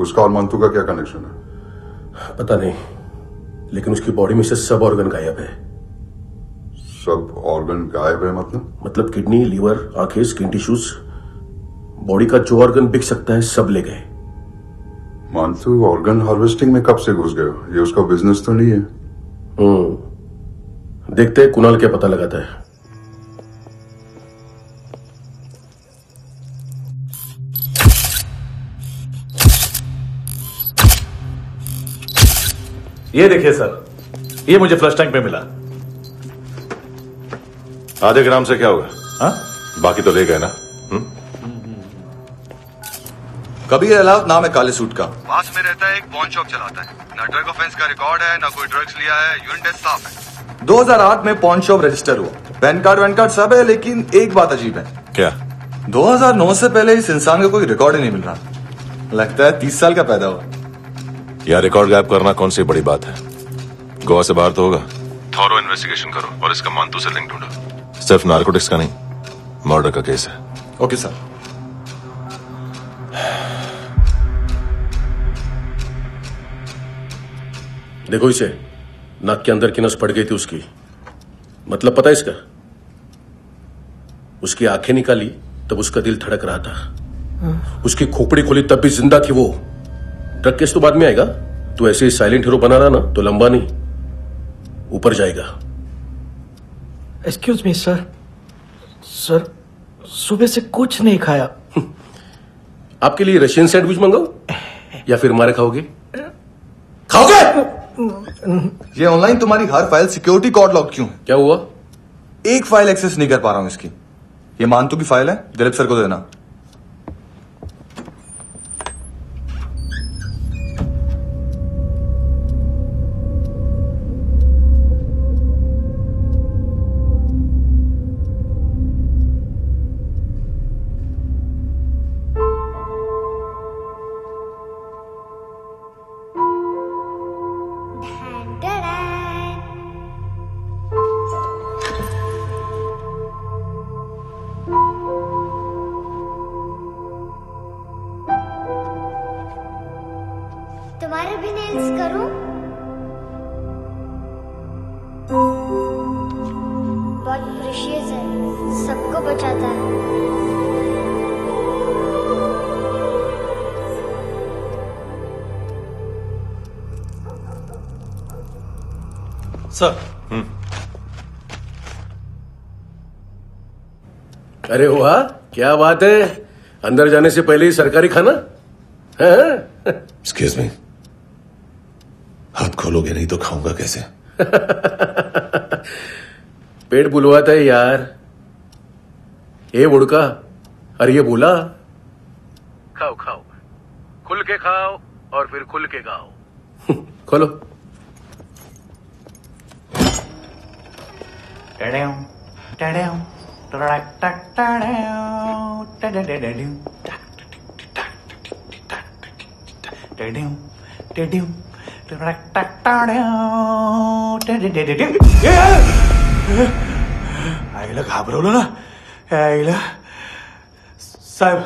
उसका और मंतू का क्या कनेक्शन है? पता नहीं, लेकिन उसकी बॉडी में से सब ऑर्गन गायब है। सब ऑर्गन गायब है मतलब किडनी, लीवर, आंखें, स्किन टिश्यूज, बॉडी का जो ऑर्गन बिक सकता है सब ले गए। मंतू ऑर्गन हार्वेस्टिंग में कब से घुस गए? ये उसका बिजनेस तो नहीं है? देखते हैं कुणाल क्या पता लगाता है। ये देखिए सर, ये मुझे फ्लश टैंक में मिला। आधे ग्राम से क्या होगा? हाँ, बाकी तो ले गए ना। कबीर अलाव नाम है काले सूट का, पास में रहता है, एक पॉन शॉप चलाता है। ना ड्रग ऑफेंस का रिकॉर्ड है, ना कोई ड्रग्स लिया है, यूरिन टेस्ट साफ है। 2008 में पॉन शॉप रजिस्टर हुआ, पैन कार्ड सब है, लेकिन एक बात अजीब है। क्या? 2009 से पहले इस इंसान का कोई रिकॉर्ड ही नहीं मिल रहा। लगता है 30 साल का पैदा हुआ। यार रिकॉर्ड गायब करना कौन सी बड़ी बात है? गोवा से बाहर तो होगा। थॉरो इन्वेस्टिगेशन करो और इसका मंतू से लिंक ढूंढो। सिर्फ नार्कोटिक्स का नहीं, मर्डर का केस है। Okay sir. देखो इसे, नाक के अंदर की नस पड़ गई थी उसकी। मतलब पता है इसका? उसकी आंखें निकाली तब उसका दिल धड़क रहा था। उसकी खोपड़ी खोली तब भी जिंदा थी वो। ड्रग केस तो बाद में आएगा। तो ऐसे ही साइलेंट हीरो बना रहा ना तो लंबा नहीं, ऊपर जाएगा। एक्सक्यूज मी सर, सर सुबह से कुछ नहीं खाया। आपके लिए रशियन सैंडविच मंगाऊं या फिर मारे खाओगे? खाओगे? ये ऑनलाइन तुम्हारी हर फाइल सिक्योरिटी कोड लॉक क्यों है? क्या हुआ? एक फाइल एक्सेस नहीं कर पा रहा हूं इसकी। ये मानतू की फाइल है, दिलीप सर को देना। तुम्हारे भी नेल्स करूं? बहुत प्रेशियस है, सबको बचाता है। सर। अरे वाह, क्या बात है। अंदर जाने से पहले ही सरकारी खाना। एक्सक्यूज मी, हाथ खोलोगे नहीं तो खाऊंगा कैसे? पेट बुलवाता है यार। ये बुड़का, अरे ये बोला खाओ खाओ, खुल के खाओ और फिर खुल के गाओ। खोलो। आईला घाबरवलं ना। आईला साहब,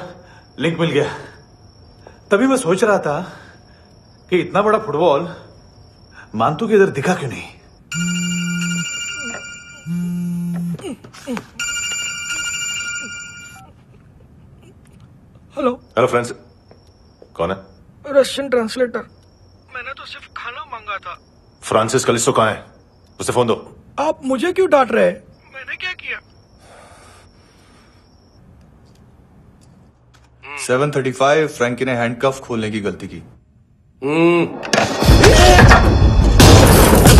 लिंक मिल गया। तभी मैं सोच रहा था कि इतना बड़ा फुटबॉल मानतू के इधर दिखा क्यों नहीं। हेलो। हेलो फ्रेंड्स, कौन है? Russian translator. मैंने तो सिर्फ खाना मांगा था। फ्रांसिस कलिस्टो कहाँ है? उसे फोन दो। आप मुझे क्यों डांट रहे हैं? मैंने क्या किया? 735 फ्रैंकी ने हैंडकफ खोलने की गलती की।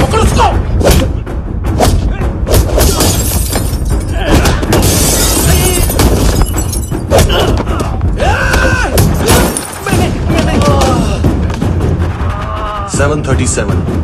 पकड़ो उसको। 737 737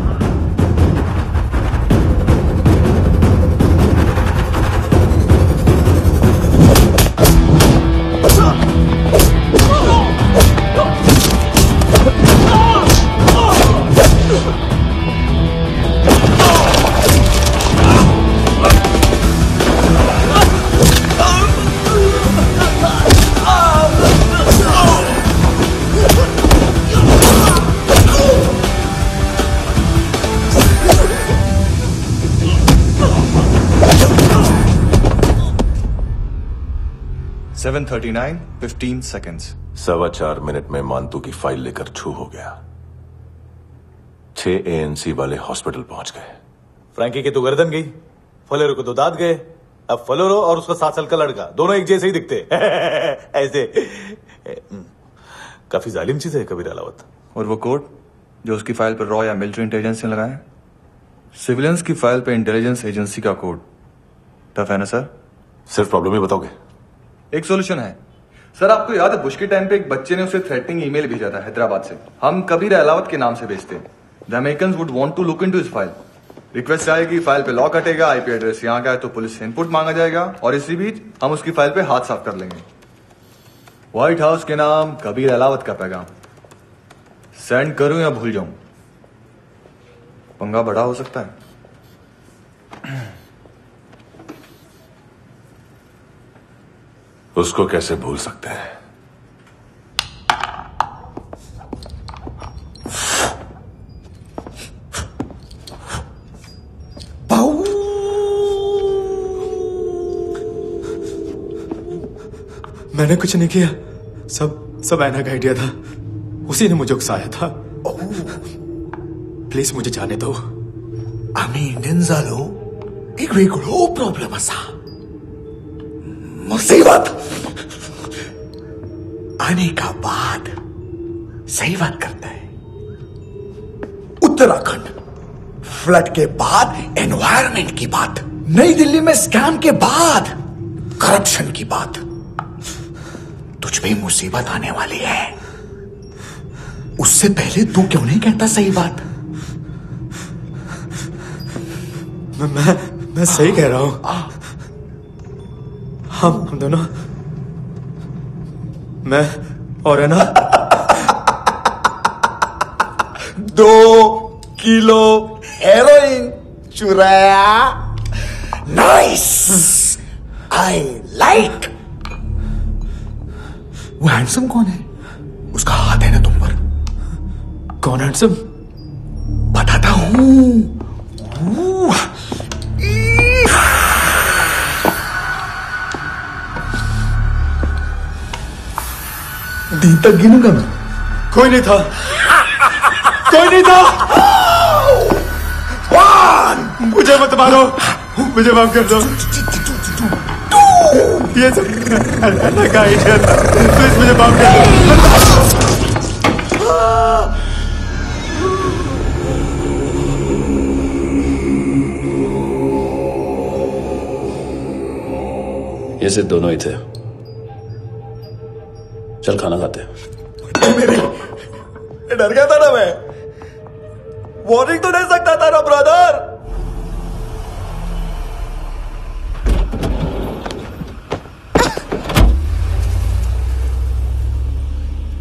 7:39 15 seconds। 4.25 मिनट में मानतू की फाइल लेकर छू हो गया। 6 ANC वाले हॉस्पिटल पहुंच गए। फ्रैंकी की तो गर्दन गई, फलेरो को तो दांत गए। अब फलेरो और उसका 7 साल का लड़का दोनों एक जैसे ही दिखते ऐसे। काफी जालिम चीज है कबीर अलावत। और वो कोड जो उसकी फाइल पर रॉ या मिलिट्री इंटेलिजेंस ने लगाया, सिविलियंस की फाइल पे इंटेलिजेंस एजेंसी का कोड। टफ है ना सर? सिर्फ प्रॉब्लम ही बताओगे? एक सॉल्यूशन है सर। आपको याद है बुश के टाइम पे एक बच्चे ने उसे थ्रेटनिंग ईमेल भेजा था हैदराबाद से। हम कबीर अलावत के नाम से भेजते हैं। The Americans would want to look into his file. Request आएगी, फाइल पे लॉक हटेगा, आईपी एड्रेस यहाँ का है तो पुलिस से इनपुट मांगा जाएगा और इसी बीच हम उसकी फाइल पे हाथ साफ कर लेंगे। व्हाइट हाउस के नाम कबीर अलावत का पैगाम। सेंड करूं या भूल जाऊं? पंगा बड़ा हो सकता है। उसको कैसे भूल सकते हैं? मैंने कुछ नहीं किया, सब ऐना का आइडिया था। उसी ने मुझे उकसाया था। प्लीज मुझे जाने दो। आम्ही इंडियन्सालो एक वेगळो प्रॉब्लेम असा, मुसीबत आने का बाद सही बात करता है। उत्तराखंड फ्लड के बाद एनवायरमेंट की बात, नई दिल्ली में स्कैम के बाद करप्शन की बात। तुझ पे मुसीबत आने वाली है, उससे पहले तू क्यों नहीं कहता सही बात? मैं सही कह रहा हूं। हम दोनों, मैं और है ना 2 किलो हेरोइन चुराया। Nice, I like. वो हैंडसम कौन है? उसका हाथ है ना तुम पर? कौन हैंडसम? बताता हूं। दिन तक गिनूंगा मैं। कोई नहीं था, कोई नहीं था। मुझे मत मारो, मुझे माफ कर दो। ये सब का आइडिया था, प्लीज मुझे माफ कर दो। ये सिर्फ दोनों ही थे। चल खाना खाते हैं। डर गया था ना मैं। वार्निंग तो दे सकता था ना ब्रदर।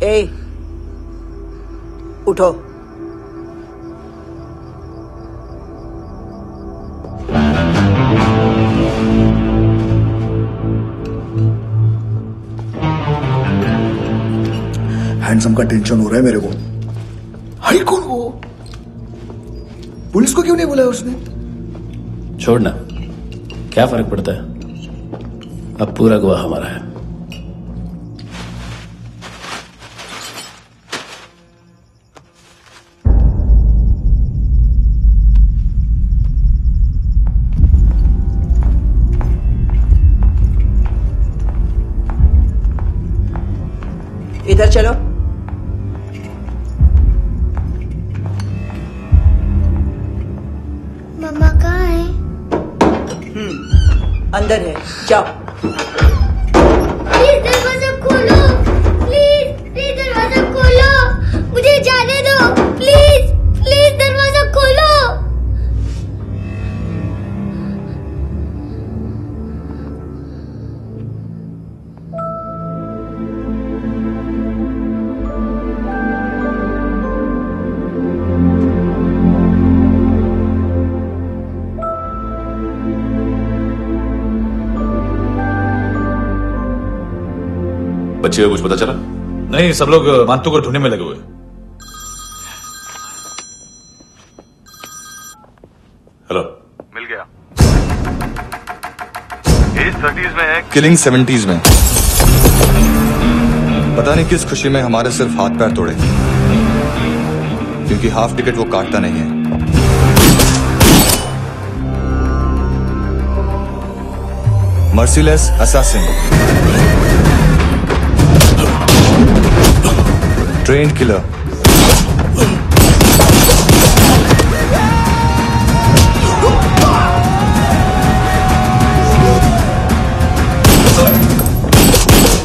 ए, उठो। हैंडसम का टेंशन हो रहा है मेरे को। हाई कौन वो? पुलिस को क्यों नहीं बुलाया उसने? छोड़ना, क्या फर्क पड़ता है? अब पूरा गवाह हमारा है। इधर चलो। मम्मा कहाँ है? अंदर है, जाओ। प्लीज दरवाजा खोलो, प्लीज दरवाजा खोलो, मुझे जाने दो। प्लीज दरवाजा खोलो। बच्चे को कुछ पता चला? नहीं, सब लोग मानतू को ढूंढने में लगे हुए। हेलो, मिल गया। एज 30s में है, किलिंग 70s में। पता नहीं किस खुशी में हमारे सिर्फ हाथ पैर तोड़े, क्योंकि हाफ टिकट वो काटता नहीं है। Merciless assassin, train killer,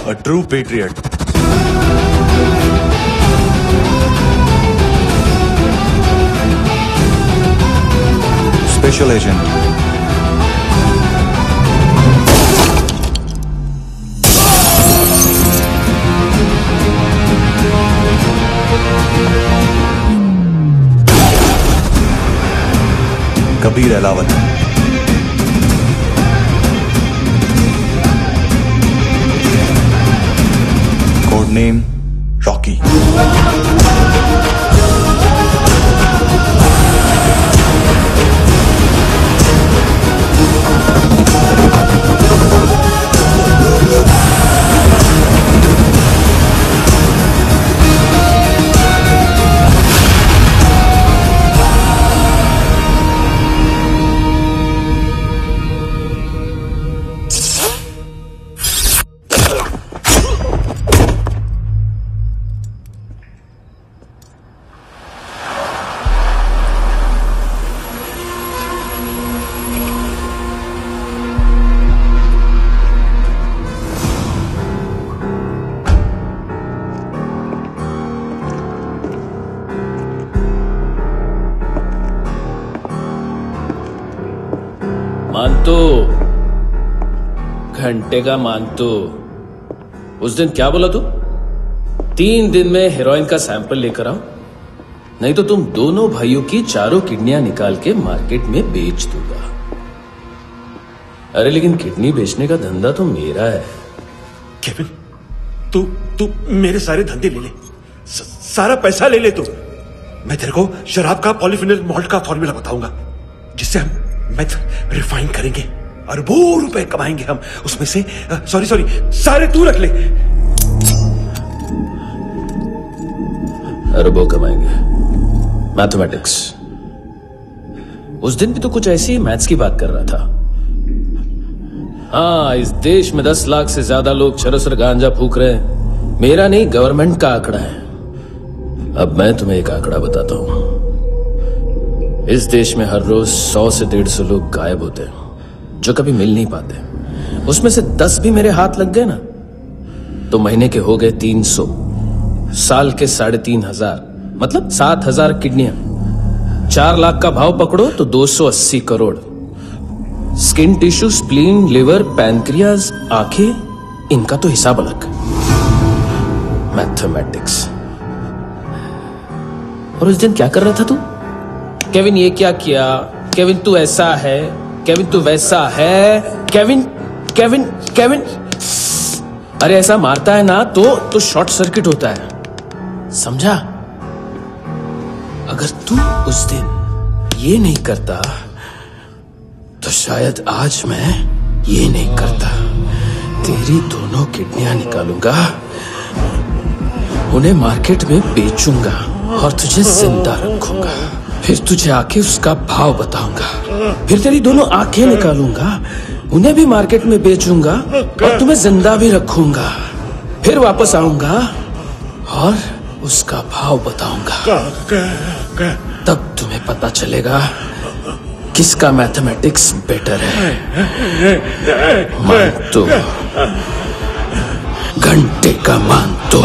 a true patriot. Special agent. Kabir Ahlawat. Code name Rocky. मानतो, घंटे का मानतो। उस दिन क्या बोला तू? 3 दिन में हेरोइन का सैंपल लेकर आओ, नहीं तो तुम दोनों भाइयों की चारों किडनियां निकाल के मार्केट में बेच दूंगा। अरे लेकिन किडनी बेचने का धंधा तो मेरा है। केविन, तू मेरे सारे धंधे ले ले, सारा पैसा ले ले तू। मैं तेरे को शराब का पॉलीफिनल मॉल्ट का फॉर्मूला बताऊंगा, जिससे हम मेथ रिफाइन करेंगे, अरबों रुपए कमाएंगे हम उसमें से। सॉरी सारे तू रख ले। अरबों कमाएंगे, मैथमेटिक्स। उस दिन भी तो कुछ ऐसी मैथ्स की बात कर रहा था। हाँ, इस देश में 10 लाख से ज्यादा लोग चरस और गांजा फूक रहे हैं। मेरा नहीं, गवर्नमेंट का आंकड़ा है। अब मैं तुम्हें एक आंकड़ा बताता हूं। इस देश में हर रोज 100 से 150 लोग गायब होते हैं, जो कभी मिल नहीं पाते। उसमें से 10 भी मेरे हाथ लग गए ना, तो महीने के हो गए 300, साल के 3500, मतलब 7000 किडनियां। 4 लाख का भाव पकड़ो तो 280 crore. Skin tissue, spleen, liver, pancreas, आंखें, इनका तो हिसाब अलग। मैथमेटिक्स। और उस दिन क्या कर रहा था तू? केविन ये क्या किया, केविन तू ऐसा है, केविन तू वैसा है, केविन केविन केविन। अरे ऐसा मारता है ना तो शॉर्ट सर्किट होता है, समझा? अगर तू उस दिन ये नहीं करता तो शायद आज मैं ये नहीं करता। तेरी दोनों किडनियां निकालूंगा, उन्हें मार्केट में बेचूंगा और तुझे जिंदा रखूंगा। फिर तुझे आके उसका भाव बताऊंगा। फिर तेरी दोनों आंखें निकालूंगा, उन्हें भी मार्केट में बेचूंगा और तुम्हें जिंदा भी रखूंगा। फिर वापस आऊंगा और उसका भाव बताऊंगा। तब तुम्हें पता चलेगा किसका मैथमेटिक्स बेटर है। मानतो, घंटे का मानतो।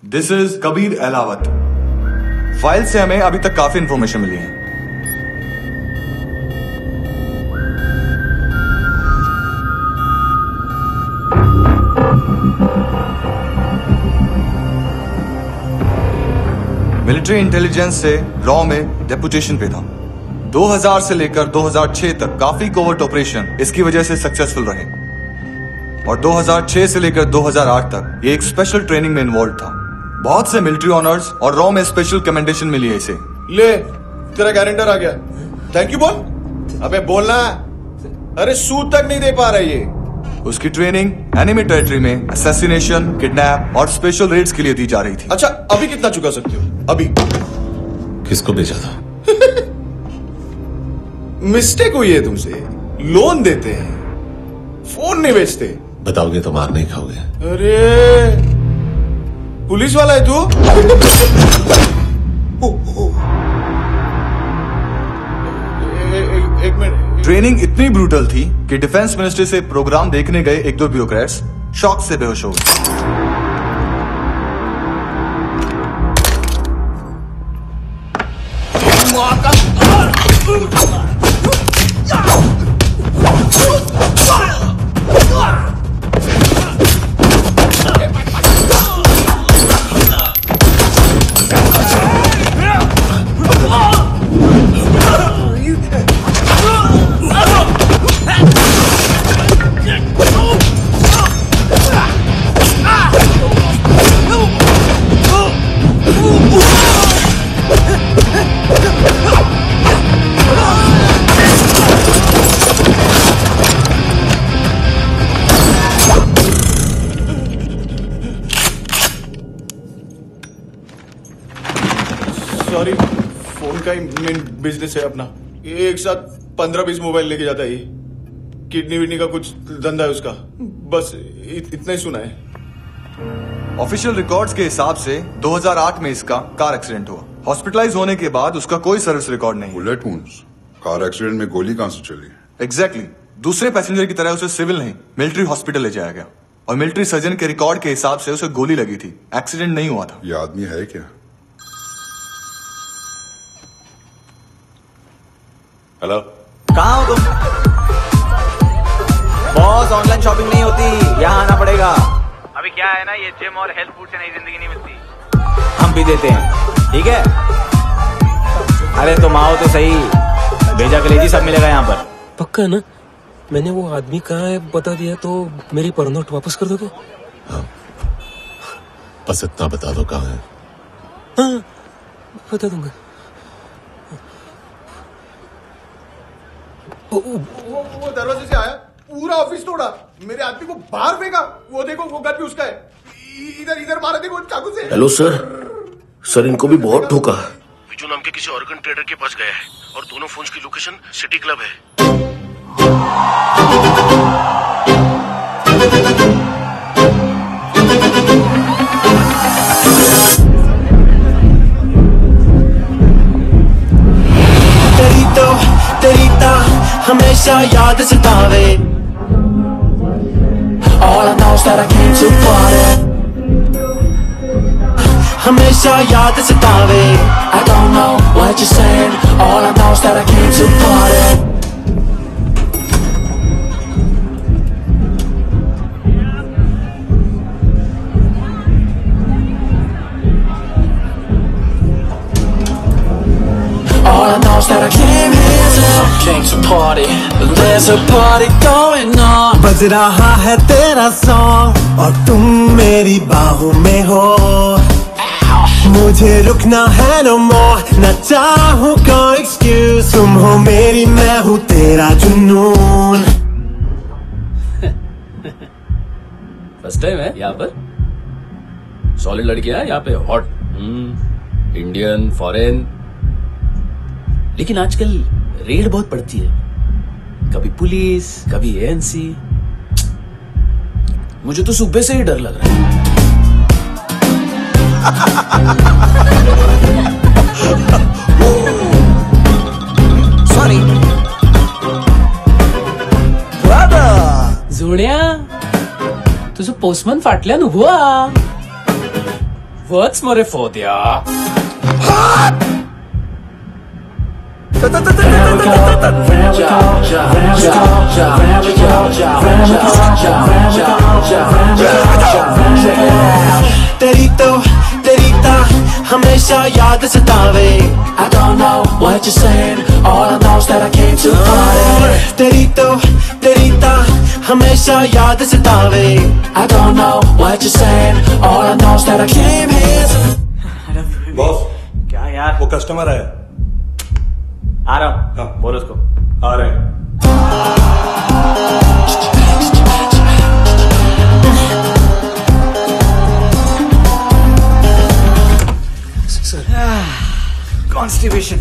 This is Kabir Ahlawat. File से हमें अभी तक काफी इंफॉर्मेशन मिली है। मिलिट्री इंटेलिजेंस से रॉ में डेपुटेशन पे था। 2000 से लेकर 2006 तक काफी कोवर्ट ऑपरेशन इसकी वजह से सक्सेसफुल रहे, और 2006 से लेकर 2008 तक ये एक स्पेशल ट्रेनिंग में इन्वॉल्व था। बहुत से मिलिट्री ऑनर्स और रॉ में स्पेशल कमेंडेशन मिली है इसे। ले, तेरा गारंटर आ गया। थैंक यू बोल। अबे बोलना। अरे सूद तक नहीं दे पा रहा ये। उसकी ट्रेनिंग एनिमी टेरिटरी में असैसिनेशन, किडनैप और स्पेशल रेड्स के लिए दी जा रही थी। अच्छा, अभी कितना चुका सकते हो? अभी किसको भेजा था? मिस्टेक हुई है तुमसे। लोन देते हैं, फोन नहीं बेचते। बताओगे तो मार नहीं खाओगे। अरे पुलिस वाला है तू? एक मिनट। ट्रेनिंग इतनी ब्रूटल थी कि डिफेंस मिनिस्ट्री से प्रोग्राम देखने गए एक दो ब्यूरोक्रेट्स शॉक से बेहोश हो गए। सॉरी, फोन का ही मेन बिजनेस है अपना। एक साथ 15-20 मोबाइल लेके जाता है ये। किडनी विडनी का कुछ धंधा है उसका। बस इतना ही सुना है। ऑफिशियल रिकॉर्ड्स के हिसाब से 2008 में इसका कार एक्सीडेंट हुआ। हॉस्पिटलाइज होने के बाद उसका कोई सर्विस रिकॉर्ड नहीं। Bullet wounds. कार एक्सीडेंट में गोली कहां से चली? एग्जैक्टली। दूसरे पैसेंजर की तरह उसे सिविल नहीं, मिलिट्री हॉस्पिटल ले जाया गया और मिलिट्री सर्जन के रिकॉर्ड के हिसाब से उसे गोली लगी थी। एक्सीडेंट नहीं हुआ था। ये आदमी है क्या? हेलो, कहाँ हो तुम? बॉस, ऑनलाइन शॉपिंग नहीं होती, यहाँ आना पड़ेगा। अभी क्या है ना, ये जिम और हेल्थ फूड से नई जिंदगी नहीं मिलती। हम भी देते हैं, ठीक है? अरे तुम आओ तो सही, भेजा कलेजी सब मिलेगा यहाँ पर। पक्का ना? मैंने वो आदमी कहाँ है बता दिया तो मेरी पर नोट वापस कर दोगे? हाँ, बस इतना बता दो कहाँ है। हाँ, बता दूंगा। वो दरवाजे से आया, पूरा ऑफिस तोड़ा, मेरे आदमी को बाहर फेंका। वो देखो, वो गन भी उसका है। इधर मारा, देखो चाकू से। हेलो सर, इनको भी बहुत ठोका। विजू नाम के किसी ऑर्गन ट्रेडर के पास गया है और दोनों फोन्स की लोकेशन सिटी क्लब है। तेरी हमेशा याद सतावे। All I know is that I came to party। हमेशा याद सतावे। I don't know what you're saying। All I know is that I came to party। All I know is that I came to party, there's a party going on। बज रहा है तेरा song और तुम मेरी बाहों में हो। मुझे रुकना है no more, न चाहूँ कोई एक्सक्यूज। तुम हो मेरी, मैं हूँ तेरा जुनून। फर्स्ट टाइम है यहाँ पर। सॉलिड लड़कियां हैं यहाँ पे, हॉट इंडियन, फॉरेन। लेकिन आजकल रेड बहुत पड़ती है, कभी पुलिस, कभी एएनसी। मुझे तो सुबह से ही डर लग रहा है। सॉरी जोड्या, तुझं पोस्टमन फाटल्यान हुआ। वच मरे फोद्या। तेरी हमेशा याद सतावे। I don't know what you're saying, all I know is that I came to party। तेरी हमेशा याद सतावे। I don't know what you're saying, all I know is that I came here to। Boss, क्या यार? वो customer है। आ रहा हूँ। बोल उसको। आ रहे हैं। कॉन्स्टिपेशन,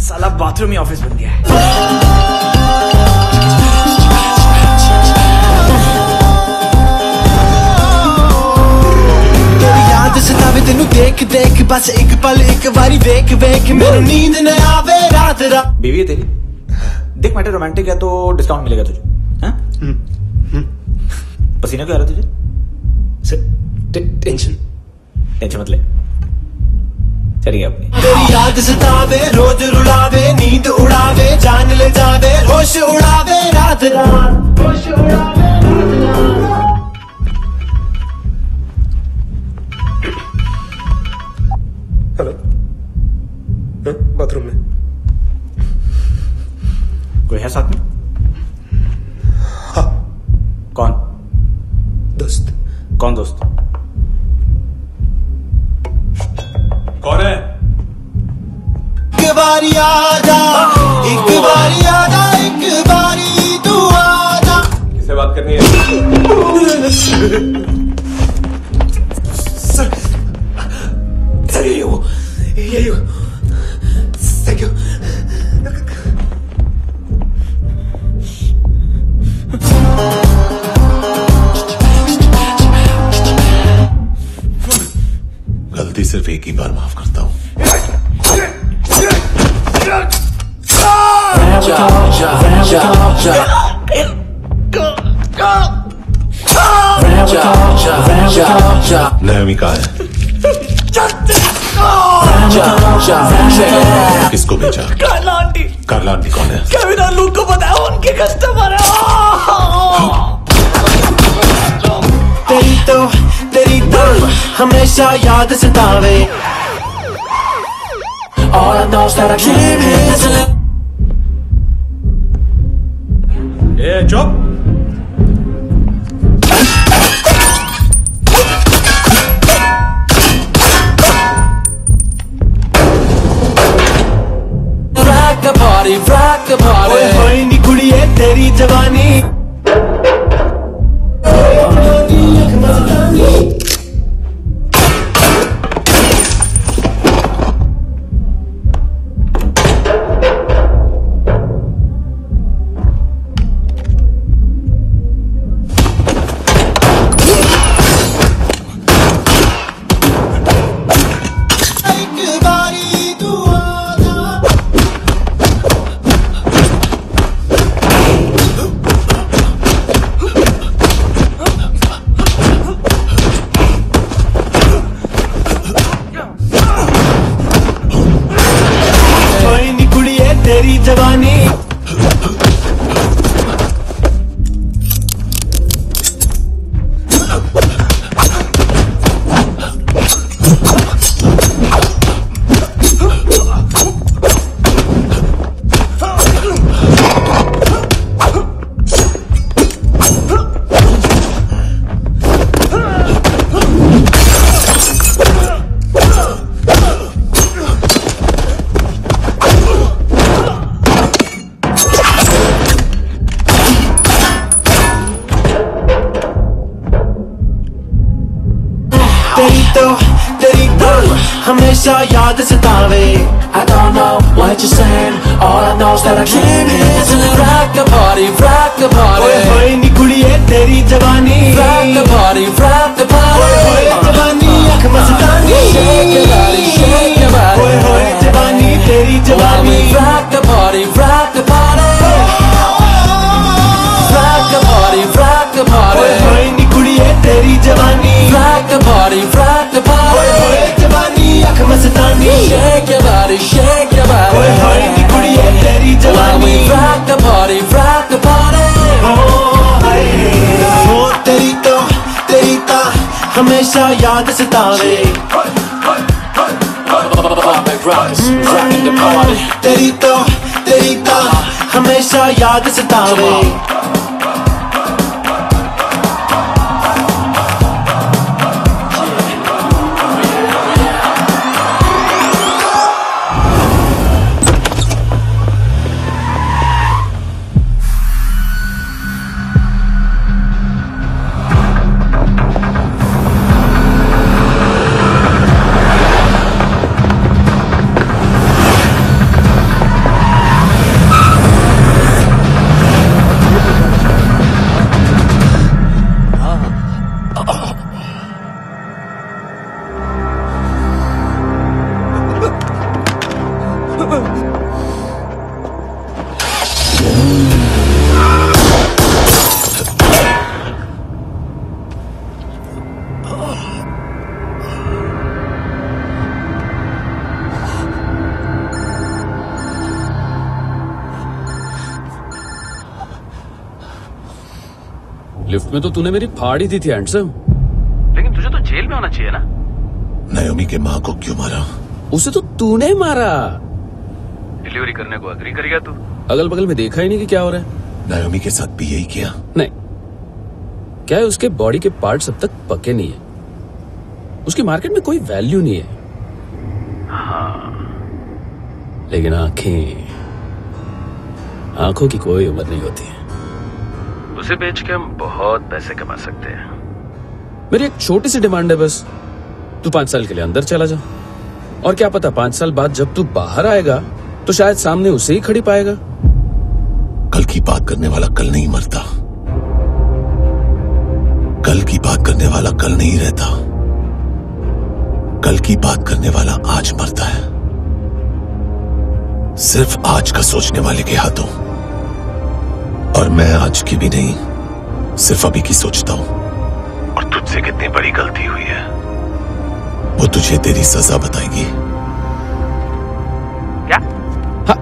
साला बाथरूम ही ऑफिस बन गया है। सतावे तेनू देख देख, बस एक पल एक बारी वेख वेख, मेनू नींद न आवे रात रात। बीवी है तेरी, देख मैटर रोमांटिक है तो डिस्काउंट मिलेगा तुझे। हाँ? पसीना क्यों आ रहा तुझे? टेंशन मत ले, चलिए अपनी। तेरी याद सतावे, रोज रुलावे, नींद उड़ावे, जान ले जावे, होश उड़ावे रात रात, होश उड़ावे रात रात। हेलो, बाथरूम में कोई है साथ में? हाँ। कौन? दोस्त। कौन दोस्त? कौन है? एक बारी आजा, एक बारी आजा, एक बारी तू आजा। किससे बात करनी है? सर यही हो, थैंक यू। गलती सिर्फ एक ही बार माफ करता हूं। नायोमी कहाँ है? किसको भेजा? कार्ला आंटी। कार्ला आंटी कौन है? केविन और लूक को बताया, उनके कस्टमर है। तेरी तो हमेशा याद सतावे, और चुप। rock the party, होए नी कुड़िए तेरी जवानी, तेरी जवानी। तेरी तो हमेशा याद सतावे। I don't know what you're saying, all I know is that I came here to rock the party, rock the party। होए नी कुड़िए तेरी जवानी, rock the party, rock the party। होए जवानी अख मस्तानी, shake your body, shake your body। होए जवानी तेरी जवानी, rock the party, rock the party, rock the party, rock the party। होए नी कुड़िए तेरी जवानी, rock the party, rock the party। होए जवानी अख मस्तानी, shake your body, shake your body। होए नी कुड़िए तेरी जवानी, rock the party, rock the party। हो तेरी तो हमेशा याद सतावे। तेरी तो हमेशा याद सतावे। लिफ्ट में तो तूने मेरी फाड़ ही दी थी हैंडसम। लेकिन तुझे तो जेल में होना चाहिए ना। नायोमी के माँ को क्यों मारा? उसे तो तूने मारा। डिलीवरी करने को अग्री कर गया तू। अगल बगल में देखा ही नहीं कि क्या हो रहा है। नायोमी के साथ भी यही किया? नहीं, क्या है उसके बॉडी के पार्ट्स अब तक पके नहीं है, उसकी मार्केट में कोई वैल्यू नहीं है। हाँ, लेकिन आंखों की कोई उम्र नहीं होती है। उसे बेच के हम बहुत पैसे कमा सकते हैं। मेरी एक छोटी सी डिमांड है बस, तू 5 साल के लिए अंदर चला जा, और क्या पता 5 साल बाद जब तू बाहर आएगा तो शायद सामने उसे ही खड़ी पाएगा। कल की बात करने वाला कल नहीं मरता, कल की बात करने वाला कल नहीं रहता, कल की बात करने वाला आज मरता है। सिर्फ आज का सोचने वाले के हाथों। और मैं आज की भी नहीं, सिर्फ अभी की सोचता हूं। और तुझसे कितनी बड़ी गलती हुई है वो तुझे तेरी सजा बताएगी। क्या? हाँ।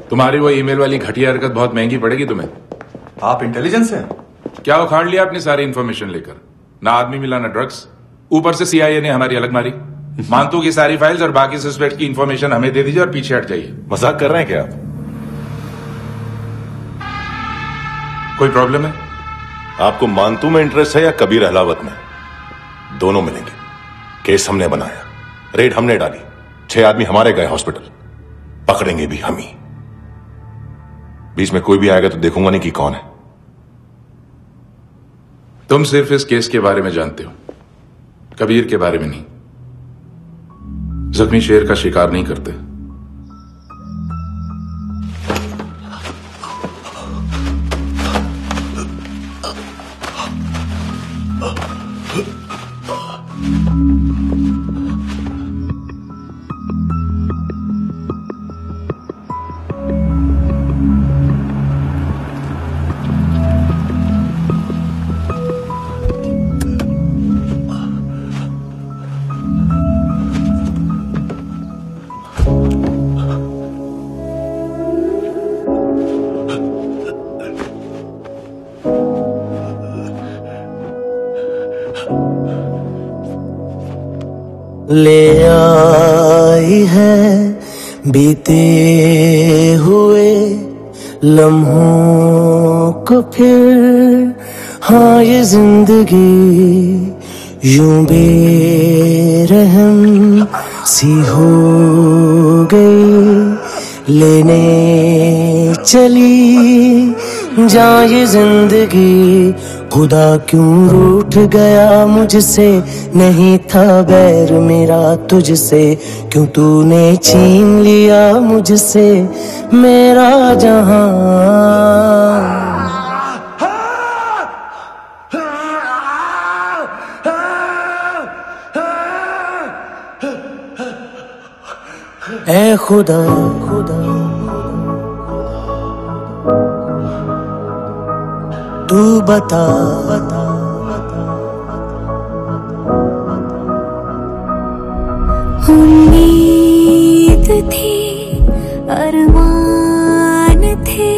तुम्हारी वो ईमेल वाली घटिया हरकत बहुत महंगी पड़ेगी तुम्हें। आप इंटेलिजेंस हैं? क्या उखाड़ लिया अपनी सारी इंफॉर्मेशन लेकर? ना आदमी मिला ना ड्रग्स, ऊपर से CIA ने हमारी अलग मारी। मानतू की सारी फाइल्स और बाकी सस्पेक्ट की इंफॉर्मेशन हमें दे दीजिए और पीछे हट जाइए। मजाक कर रहे हैं क्या आप? कोई प्रॉब्लम है? आपको मानतू में इंटरेस्ट है या कबीर अहलावत में? दोनों मिलेंगे। केस हमने बनाया, रेड हमने डाली, 6 आदमी हमारे गए हॉस्पिटल, पकड़ेंगे भी हम ही। बीच में कोई भी आएगा तो देखूंगा नहीं कि कौन है। तुम सिर्फ इस केस के बारे में जानते हो, कबीर के बारे में नहीं। जख्मी शेर का शिकार नहीं करते। ले आई है बीते हुए लम्हों को फिर, हाँ ये जिंदगी यूं बेरहम सी हो गई, लेने चली जा ये जिंदगी। खुदा क्यों रूठ गया मुझसे, नहीं था बैर मेरा तुझसे, क्यों तूने छीन लिया मुझसे मेरा जहां। ऐ खुदा खुदा तू बता बता उम्मीद थी, अरमान थे,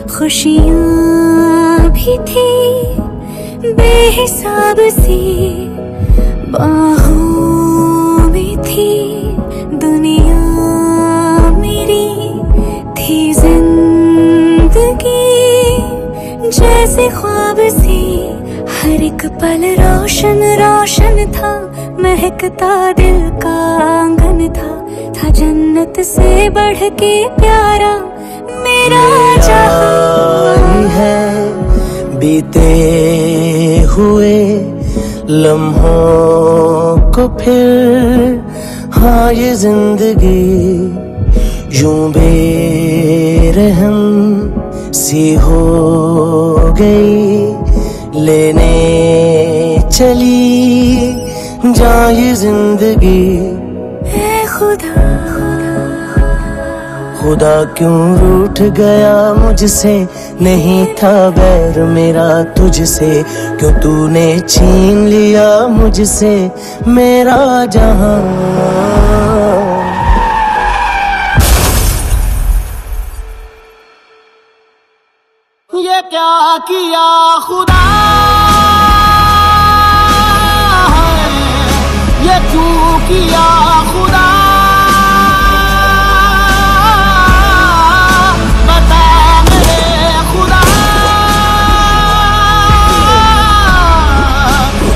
खुशियाँ भी थी बेहिसाब सी, बाहों में थी दुनिया मेरी, थी जिंदगी जैसे ख्वाब सी, हर एक पल रोशन रोशन था, महकता दिल का आंगन था जन्नत से बढ़ के प्यारा मेरा जहां है। बीते हुए लम्हों को फिर, हाँ ये जिंदगी यूं बेरहम सी हो गई, लेने चली जा ये जिंदगी। ऐ खुदा खुदा क्यों रूठ गया मुझसे, नहीं था बैर मेरा तुझसे, क्यों तूने छीन लिया मुझसे मेरा जहां। किया खुदा ये क्यों किया खुदा बता मेरे खुदा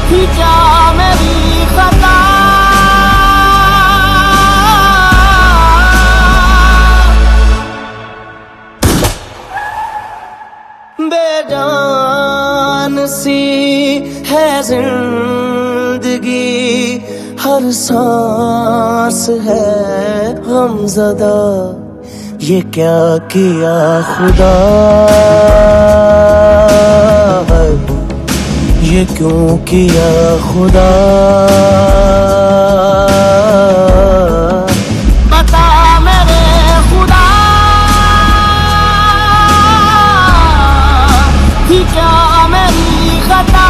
कि क्या मेरी खता बेजान सी है जिंदगी हर सांस है गमज़दा ये क्या किया खुदा ये क्यों किया खुदा बता मेरे खुदा कि क्या मेरी खता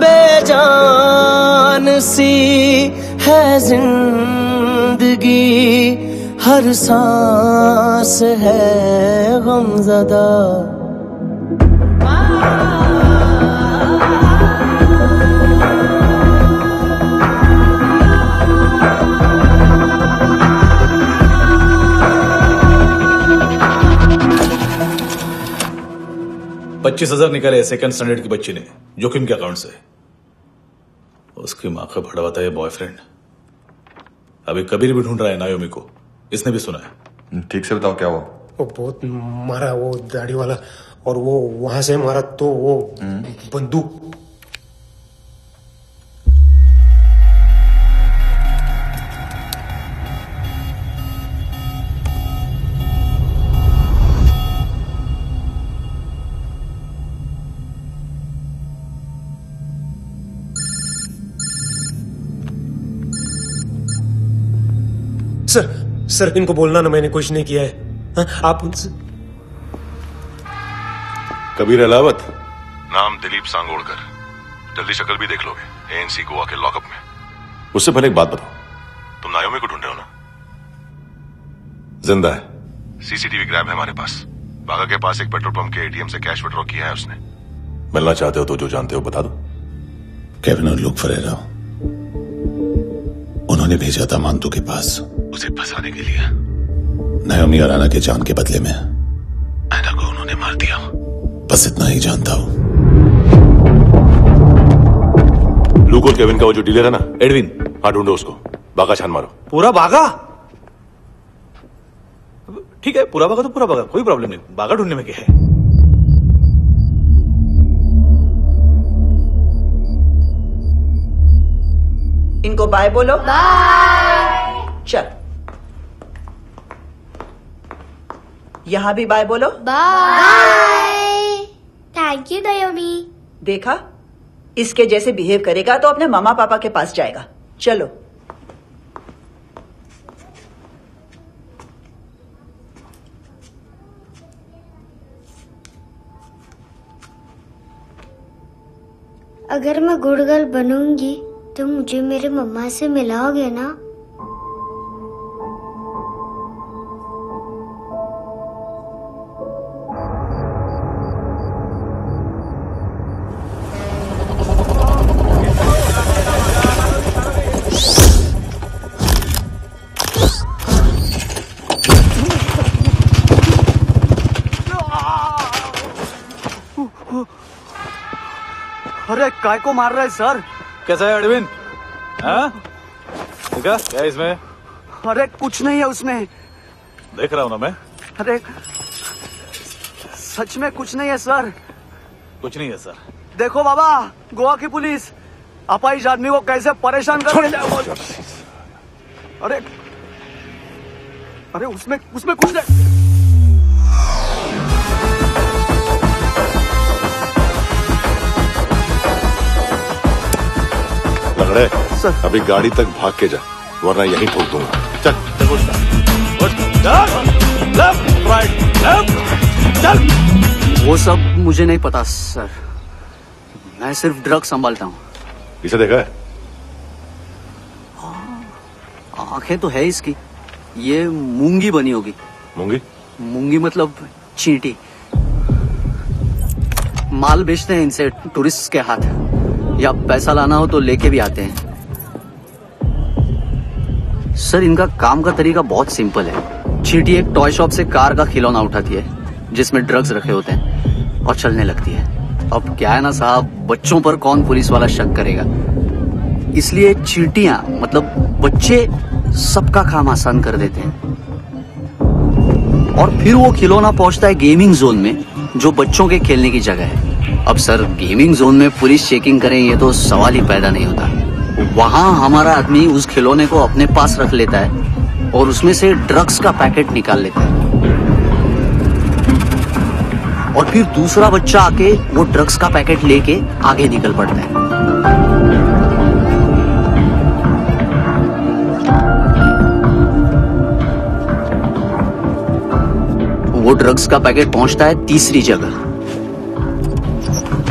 बेजान सी है जिंदगी हर सांस है गमज़दा $25,000 निकाले सेकंड स्टैंडर्ड की बच्ची ने जोखिम के अकाउंट से। उसकी माँ का भड़वाता है बॉयफ्रेंड। अभी कबीर भी ढूंढ रहा है नायोमी को, इसने भी सुना है। ठीक से बताओ क्या हुआ? वो बहुत मारा वो दाढ़ी वाला, और वो वहां से मारा तो वो बंदूक। सर इनको बोलना ना मैंने कुछ नहीं किया है। हाँ, आप उनसे। कबीर अलावत, नाम दिलीप सांगोड़कर। जल्दी शक्ल भी देख लोगे एएनसी गोवा के लॉकअप में। उससे पहले एक बात बताओ, तुम नायोमी को ढूंढ रहे हो ना? जिंदा है, सीसीटीवी ग्रैब है हमारे पास। बागा के पास एक पेट्रोल पंप के एटीएम से कैश विड्रॉ किया है उसने। मिलना चाहते हो तो जो जानते हो बता दो। केविन और लुक फरेरा, उन्होंने भेजा था मांतू के पास उसे फंसाने के लिए। नायोमी और आना के जान के बदले में एना को उन्होंने मार दिया। बस इतना ही जानता हूं। लूक और केविन का वो जो डीलर है ना, एडविन, हाँ ढूंढो उसको। बागा छान मारो। पूरा बागा? ठीक है, पूरा बागा तो पूरा बागा, कोई प्रॉब्लम नहीं। बागा ढूंढने में क्या है? इनको बाय बोलो। बाय। चल, यहां भी बाय बोलो। बाय। Thank you नायोमी। देखा, इसके जैसे बिहेव करेगा तो अपने मामा पापा के पास जाएगा। चलो। अगर मैं गुड गर्ल बनूंगी तो मुझे मेरे मम्मा से मिलाओगे ना? अरे काय को मार रहा है सर? कैसा है अरविंद? हाँ? देखा क्या है इसमें? अरे कुछ नहीं है उसमें। देख रहा हूं ना मैं। अरे सच में कुछ नहीं है सर। कुछ नहीं है सर। देखो बाबा, गोवा की पुलिस अपाहिज आदमी को कैसे परेशान कर रही है। अरे अरे उसमें कुछ नहीं। लंगड़े, अभी गाड़ी तक भाग के जा, वरना यहीं ठोक दूंगा। चल लेफ्ट राइट लेफ्ट चल। वो सब मुझे नहीं पता सर, मैं सिर्फ ड्रग संभालता हूँ। इसे देखा है? आंखें तो है इसकी। ये मूंगी बनी होगी। मूंगी? मूंगी मतलब चींटी। माल बेचते हैं इनसे टूरिस्ट के हाथ, या पैसा लाना हो तो लेके भी आते हैं। सर इनका काम का तरीका बहुत सिंपल है। चींटी एक टॉय शॉप से कार का खिलौना उठाती है जिसमें ड्रग्स रखे होते हैं और चलने लगती है। अब क्या है ना साहब, बच्चों पर कौन पुलिस वाला शक करेगा, इसलिए चींटियां मतलब बच्चे सबका काम आसान कर देते हैं। और फिर वो खिलौना पहुंचता है गेमिंग जोन में, जो बच्चों के खेलने की जगह है। अब सर गेमिंग जोन में पुलिस चेकिंग करें ये तो सवाल ही पैदा नहीं होता। वहां हमारा आदमी उस खिलौने को अपने पास रख लेता है और उसमें से ड्रग्स का पैकेट निकाल लेता है, और फिर दूसरा बच्चा आके वो ड्रग्स का पैकेट लेके आगे निकल पड़ता है। वो ड्रग्स का पैकेट पहुंचता है तीसरी जगह।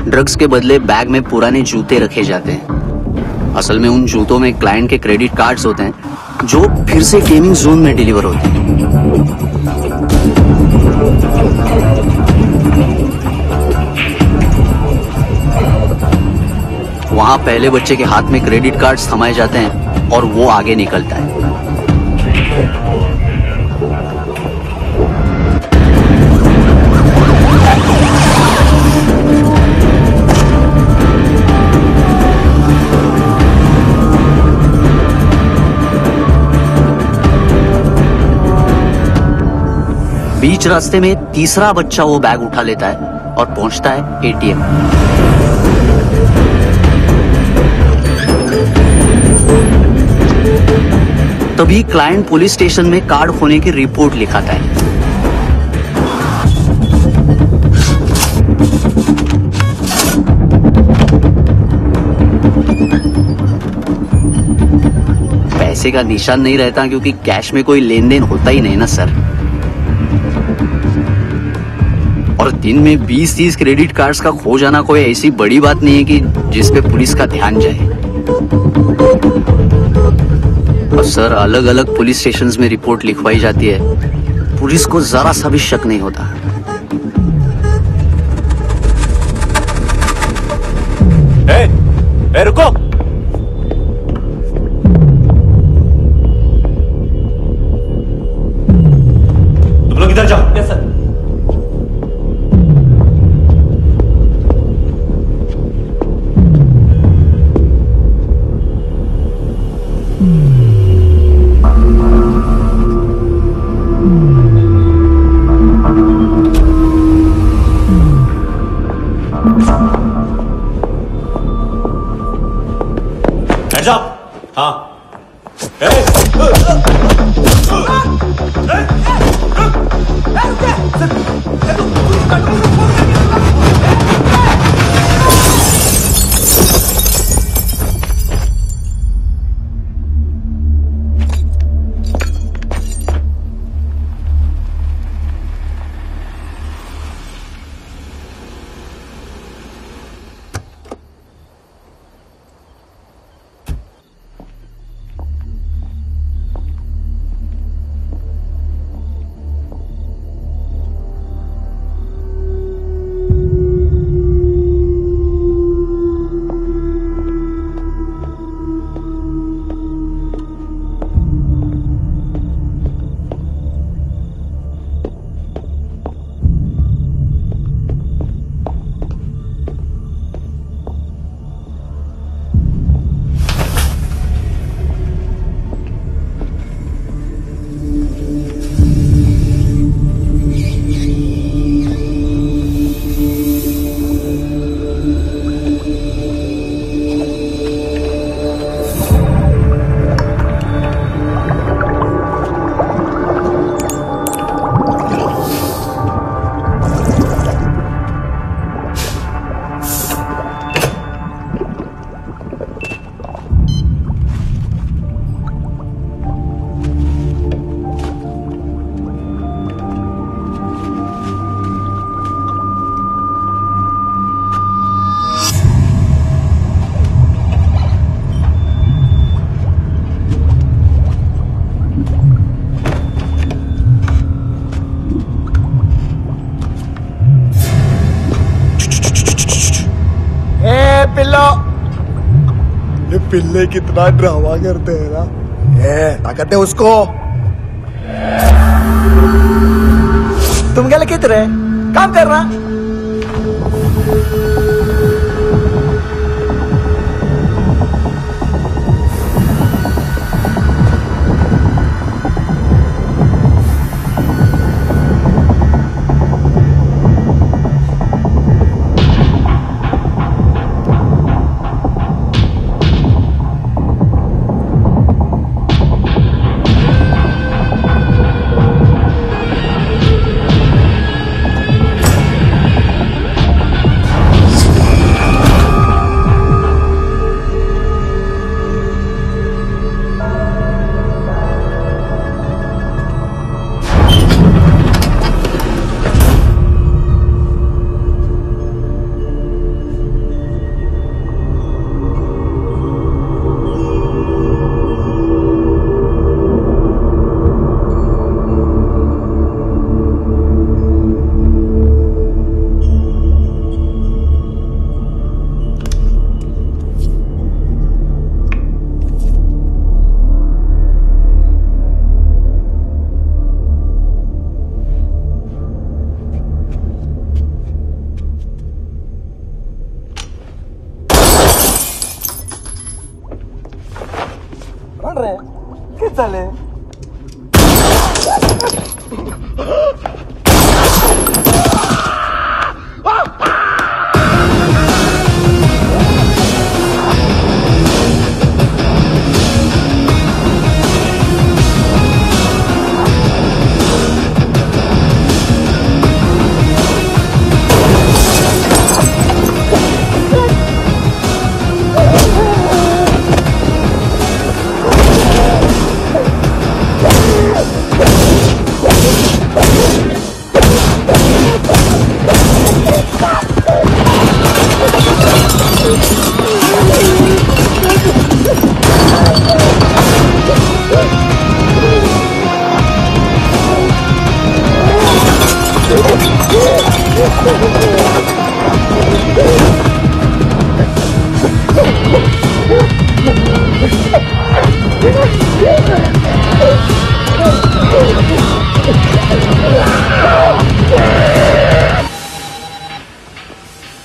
ड्रग्स के बदले बैग में पुराने जूते रखे जाते हैं। असल में उन जूतों में क्लाइंट के क्रेडिट कार्ड्स होते हैं जो फिर से गेमिंग जोन में डिलीवर होते हैं। वहां पहले बच्चे के हाथ में क्रेडिट कार्ड्स थमाए जाते हैं और वो आगे निकलता है। बीच रास्ते में तीसरा बच्चा वो बैग उठा लेता है और पहुंचता है एटीएम। तभी क्लाइंट पुलिस स्टेशन में कार्ड खोने की रिपोर्ट लिखाता है। पैसे का निशान नहीं रहता क्योंकि कैश में कोई लेन देन होता ही नहीं ना सर। और दिन में 20-30 क्रेडिट कार्ड्स का खो जाना कोई ऐसी बड़ी बात नहीं है कि जिस पे पुलिस का ध्यान जाए। और सर अलग अलग पुलिस स्टेशंस में रिपोर्ट लिखवाई जाती है, पुलिस को जरा सा भी शक नहीं होता। रुको, तुम लोग इधर जाओ। Yes sir. ए पिल्लो, ये पिल्ले कितना ड्रामा करते हैं ना। क्या कहते हैं उसको? तुम क्या लिखित रहे? काम कर रहा। चले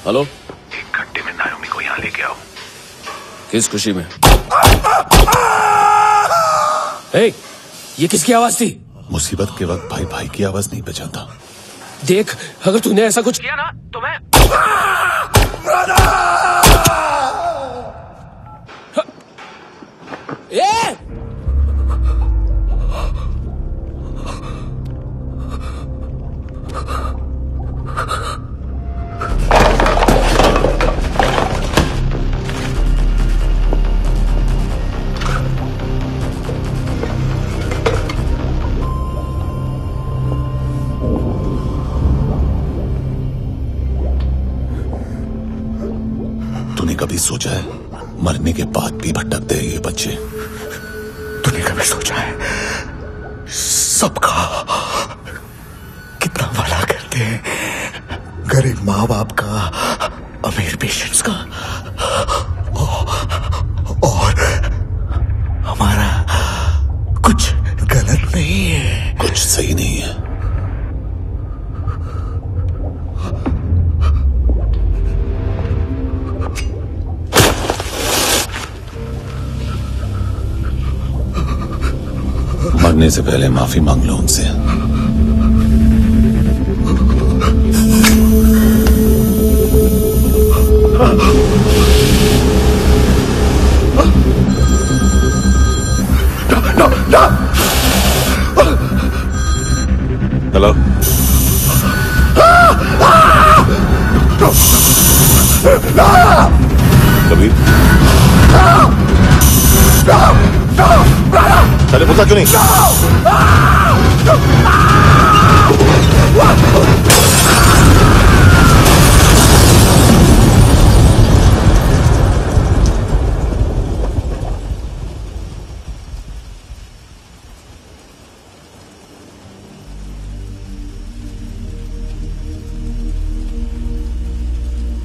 हेलो, 1 घंटे में नायोमी को यहाँ लेके आओ। किस खुशी में? हे, ये किसकी आवाज थी? मुसीबत के वक्त भाई भाई की आवाज नहीं बचाता। देख, अगर तूने ऐसा कुछ किया ना तो मैं ए! तूने कभी सोचा है मरने के बाद भी भटकते हैं ये बच्चे? तूने कभी सोचा है सबका कितना भला करते हैं? गरीब माँ बाप का, अमीर पेशेंट्स का, और हमारा कुछ गलत नहीं है, कुछ सही नहीं है। मरने से पहले माफी मांग लो उनसे। हेलो, कबीर, चले पूछा क्यों नहीं?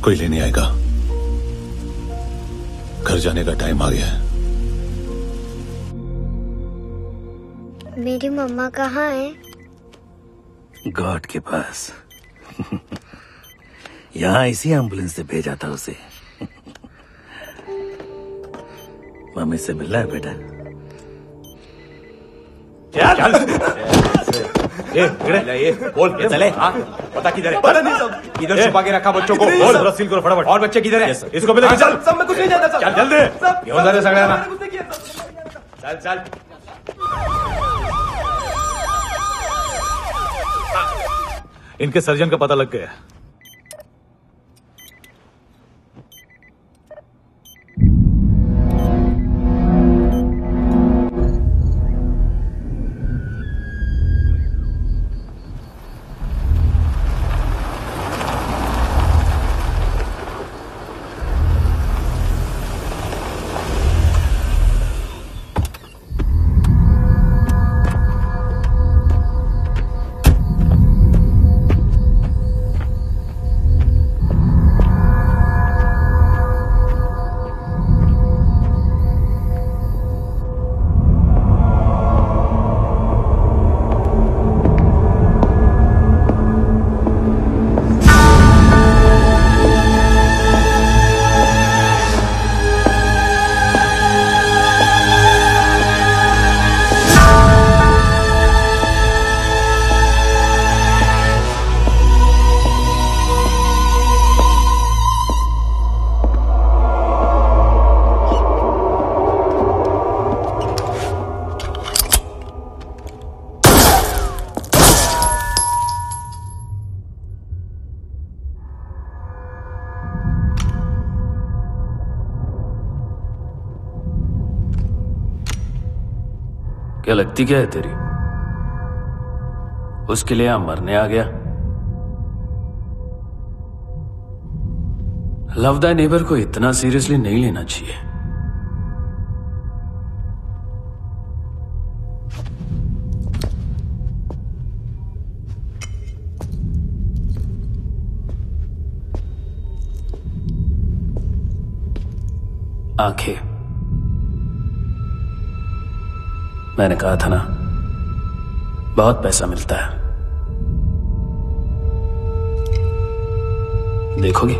कोई लेने आएगा। घर जाने का टाइम आ गया है। मेरी मम्मा कहाँ है? गॉड के पास। यहाँ इसी एम्बुलेंस से भेजा था उसे। मम्मी से मिलना है बेटा। चल ये बोल ये चले। हाँ पता किधर है? पता नहीं सब किधर छुपा के रखा बच्चों को। बोल रसील को फटाफट। और बच्चे किधर है? इसको मिले। चल सब में कुछ नहीं जानता। चल जल्दी क्यों जा रहे सगड़ा ना। चल चल इनके सर्जन का पता लग गया। क्या लगती क्या है तेरी? उसके लिए यहां मरने आ गया? लव द नेबर को इतना सीरियसली नहीं लेना चाहिए। आंखें, मैंने कहा था ना, बहुत पैसा मिलता है। देखोगी?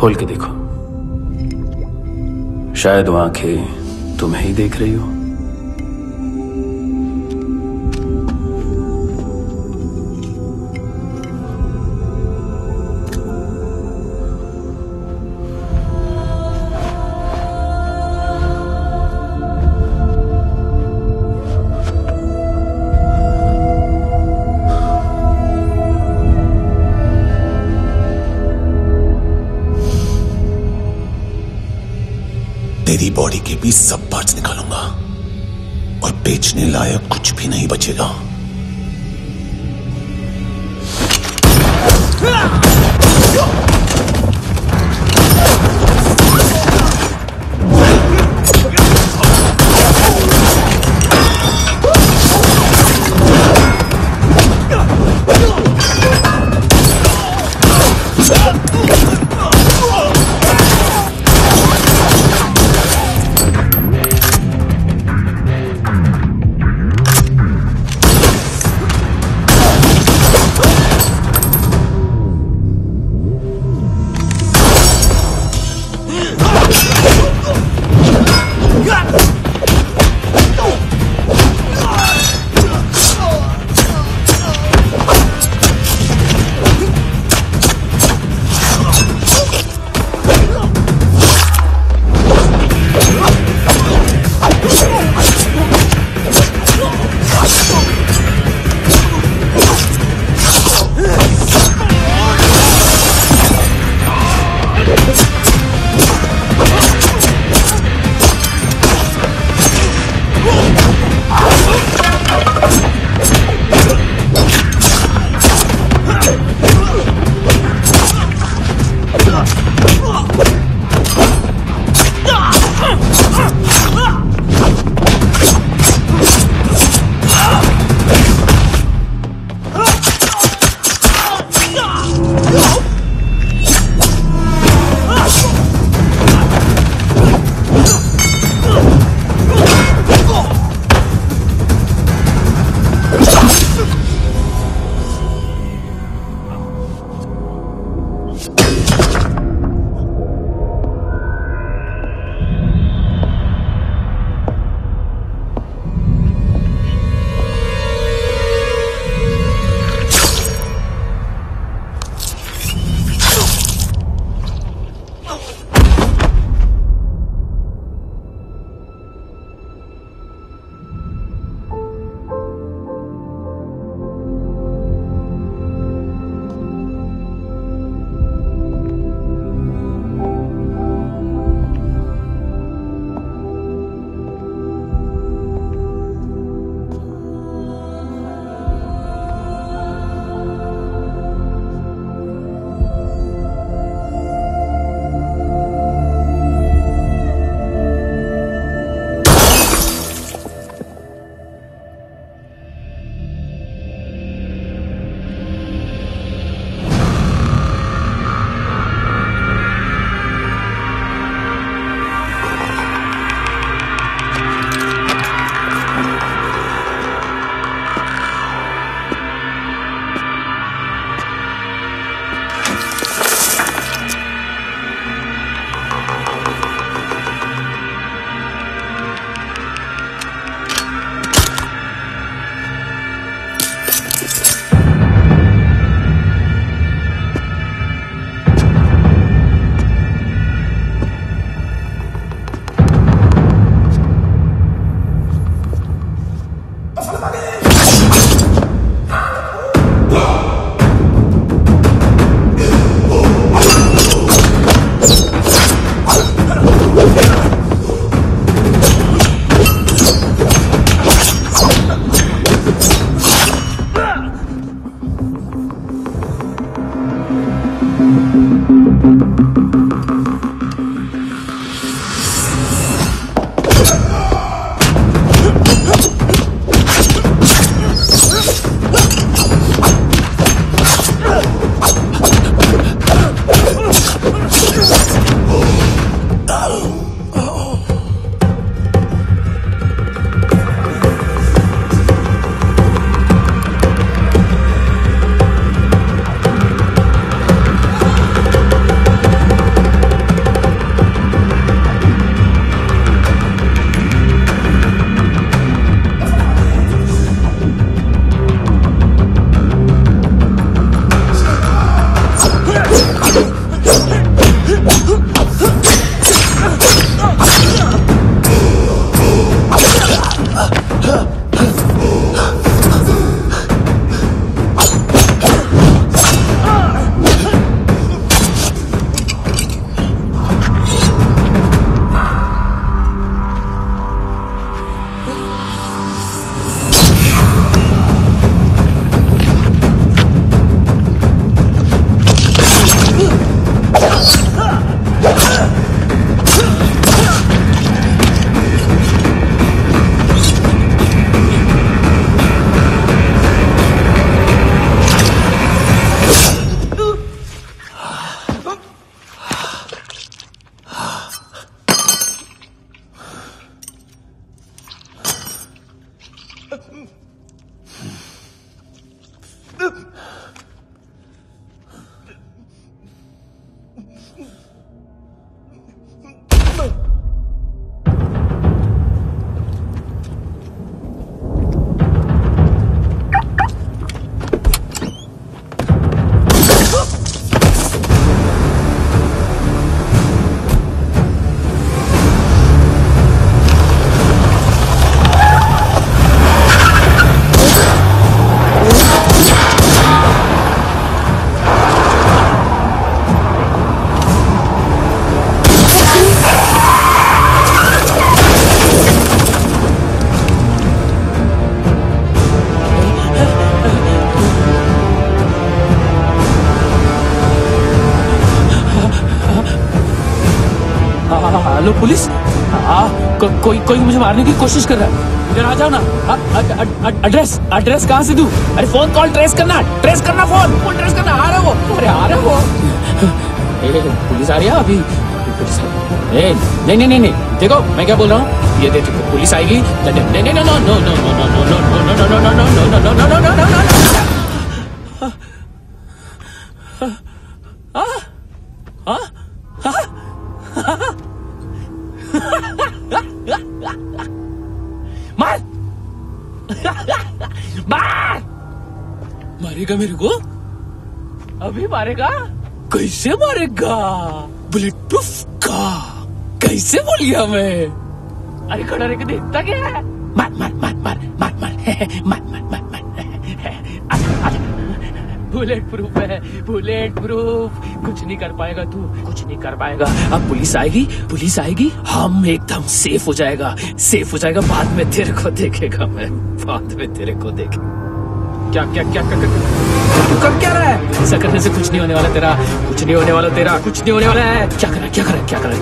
खोल के देखो, शायद वो आंखें तुम्हें ही देख रही हो। तेरी बॉडी के भी सब पार्ट्स निकालूंगा और बेचने लायक कुछ भी नहीं बचेगा। Hello police. कोई मुझे मारने की कोशिश कर रहा है, इधर आ जाओ ना। एड्रेस कहाँ से दूं? अरे फोन कॉल ट्रेस करना फोन ट्रेस करना। आ रहा वो, अरे आ रहा वो। पुलिस आ रही है अभी पुलिस। नहीं, देखो मैं क्या बोल रहा हूँ, ये देखो पुलिस आएगी। मारेगा मेरे को, अभी मारेगा। कैसे मारेगा? बुलेट प्रूफ का कैसे बोल गया मैं? अरे खड़ा रह के देखता क्या है? मार बुलेट प्रूफ है, बुलेट प्रूफ। कुछ नहीं कर पाएगा तू, कुछ नहीं कर पाएगा। अब पुलिस आएगी, हम एकदम सेफ हो जाएगा। बाद में तेरे को देखेगा मैं, बाद में तेरे को देखेगा। क्या तू कर क्या रहा है? ऐसा करने से कुछ नहीं होने वाला तेरा, कुछ नहीं होने वाला है। क्या कर रहा है?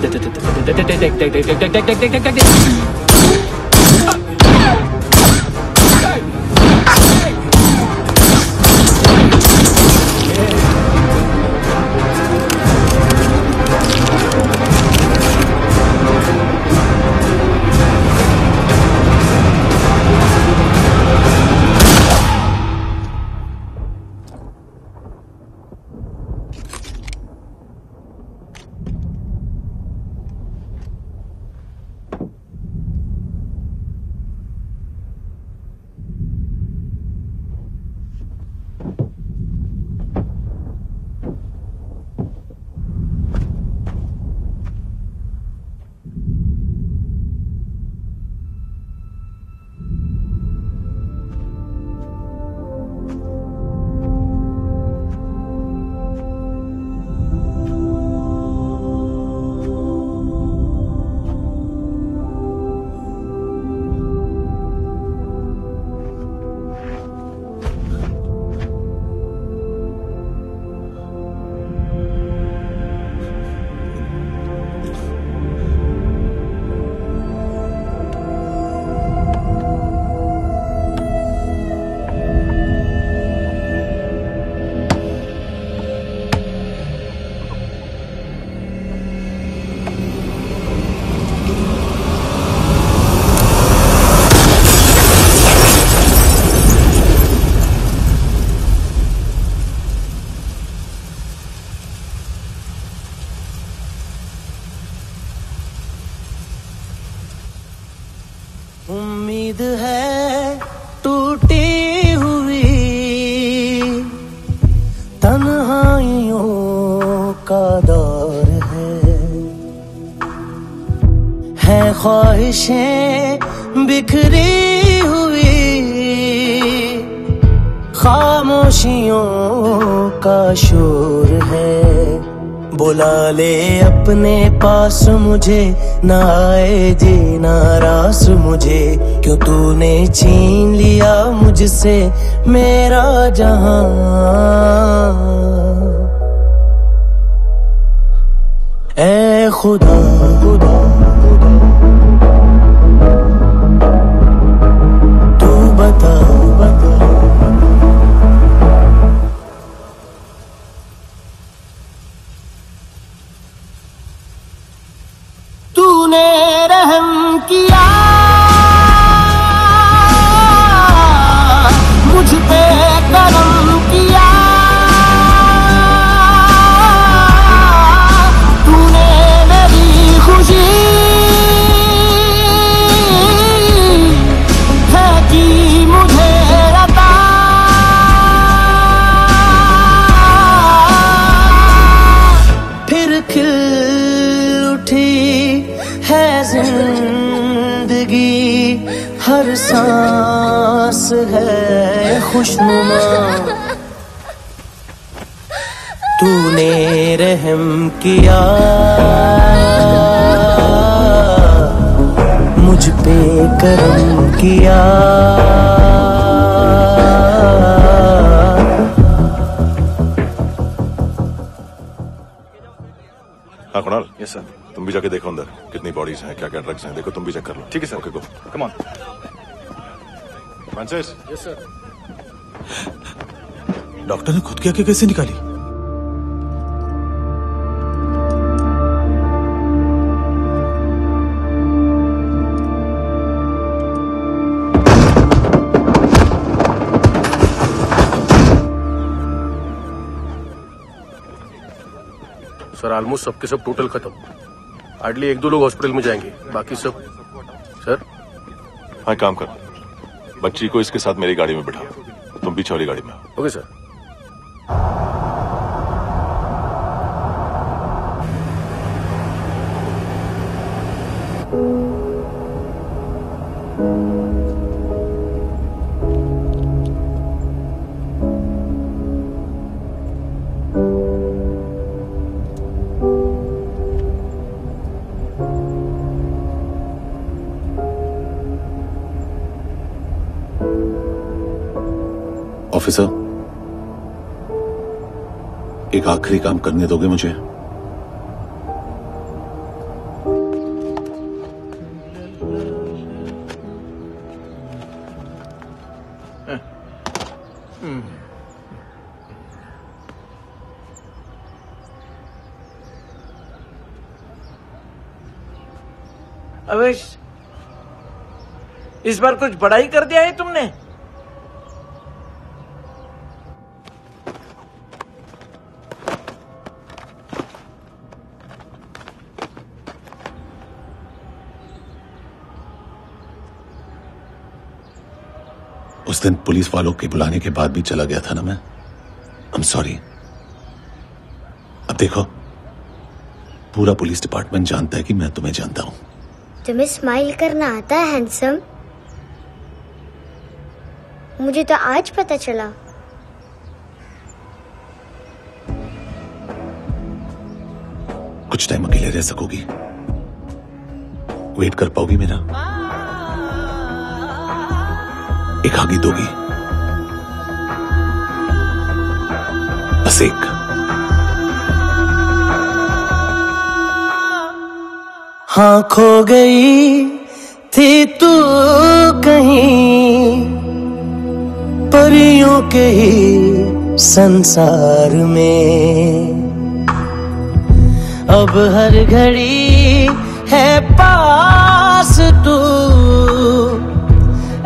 उम्मीद है टूटी हुई तन्हाइयों का दौर है ख्वाहिशें बिखरी हुई खामोशियों का शोर है। बुला ले अपने पास मुझे, ना आए जी नाराज मुझे, क्यों तूने छीन लिया मुझसे मेरा जहां। ऐ खुदा तू बता तूने रहम किया मुझ पे, करम किया तूने मेरी खुशी है कि मुझे अता। फिर खिल उठी है जिंदगी, हर सांस है खुशनुमा। तूने रहम किया मुझ पे, करम किया। हाँ कुणाल, यस सर। तुम भी जाके देखो अंदर कितनी बॉडीज हैं, क्या क्या ड्रग्स हैं, देखो तुम भी चेक कर लो। ठीक है sir. Okay go. Come on. Francis. Yes sir. Doctor ने खुद की आंखें कैसे निकाली? सर ऑलमोस्ट सबके सब टोटल खत्म। हार्डली 1-2 लोग हॉस्पिटल में जाएंगे, बाकी सब। सर हाँ काम कर, बच्ची को इसके साथ मेरी गाड़ी में बिठा, तुम पीछे वाली गाड़ी में। Okay sir. ऑफिसर, एक आखिरी काम करने दोगे मुझे? अवेश, इस बार कुछ बड़ा ही कर दिया है तुमने। उस दिन पुलिस वालों के बुलाने के बाद भी चला गया था ना मैं। I am sorry. अब देखो, पूरा पुलिस डिपार्टमेंट जानता है कि मैं तुम्हें जानता हूं। तुम्हें स्माइल करना आता है हैंडसम? मुझे तो आज पता चला। कुछ टाइम अकेले रह सकोगी? वेट कर पाओगी मेरा? एक आगे दोगी? बस एक। हाँ खो गई थी तू कहीं परियों के ही संसार में, अब हर घड़ी है पास तू,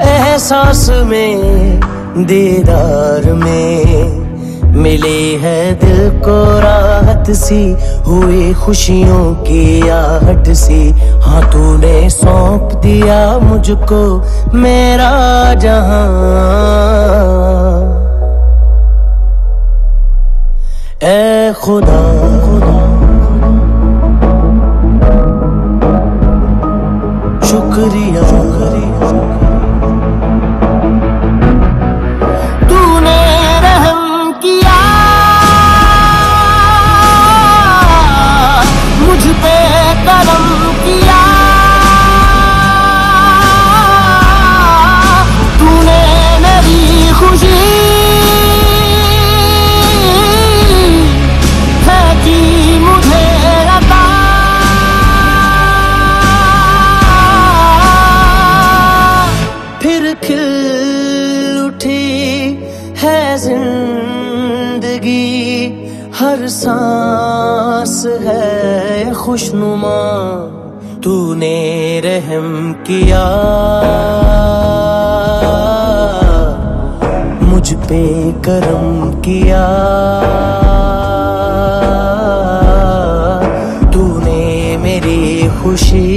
एहसास में दीदार में, मिली है दिल को राहत सी, हुई खुशियों की आहट सी। हाँ तूने सौंप दिया मुझको मेरा जहां, ए खुदा शुक्रिया तूने रहम किया मुझ पे, करम किया तूने मेरी खुशी है कि मुझे अता, फिर खिल उठी है जिंदगी, हर सांस है खुशनुमा, तूने रहम किया मुझ पे, करम किया तूने मेरी खुशी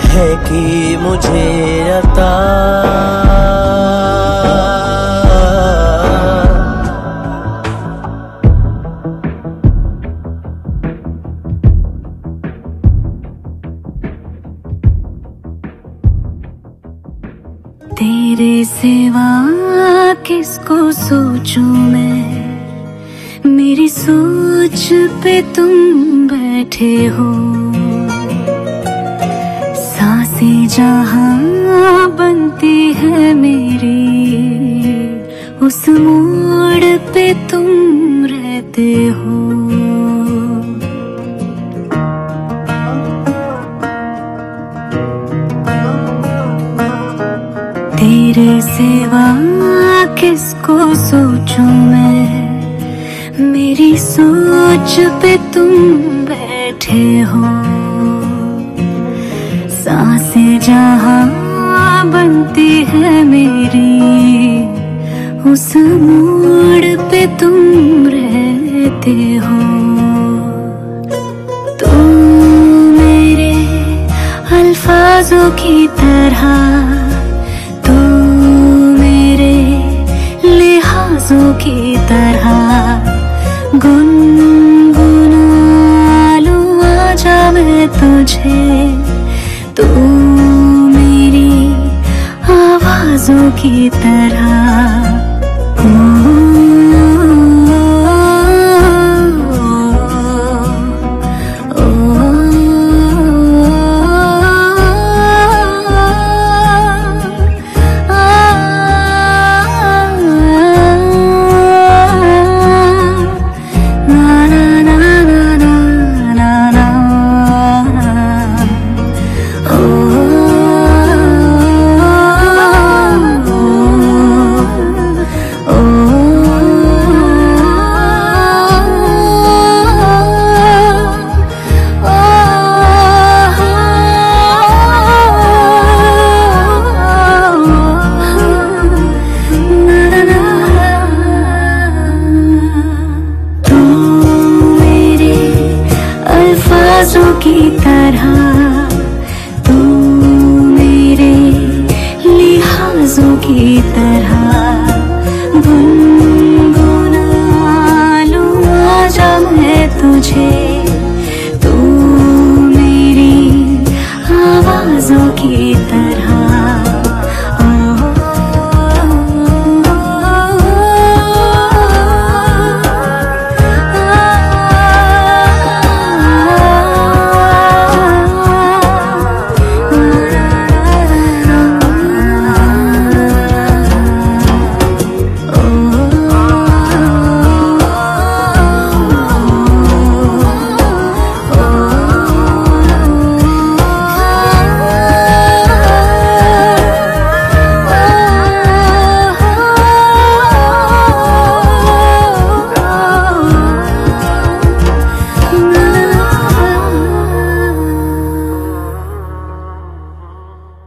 है कि मुझे अता। तेरे सिवा किसको सोचूं मैं, मेरी सोच पे तुम बैठे हो, सांसें जहां बनती है मेरी, उस मोड़ पे तुम रहते हो। सिवा किसको सोचूं मैं, मेरी सोच पे तुम बैठे हो। सांसें जहां बनती है मेरी, उस मोड़ पे तुम रहते हो। तुम मेरे अल्फाजों की तरह, लिहाजों की तरह गुनगुना लूं आजा मैं तुझे। तू मेरी आवाजों की तरह। की तरह तू मेरे लिहाजों की तरह गुनगुना लूं आजा मैं तुझे। तू मेरी आवाजों की तरह।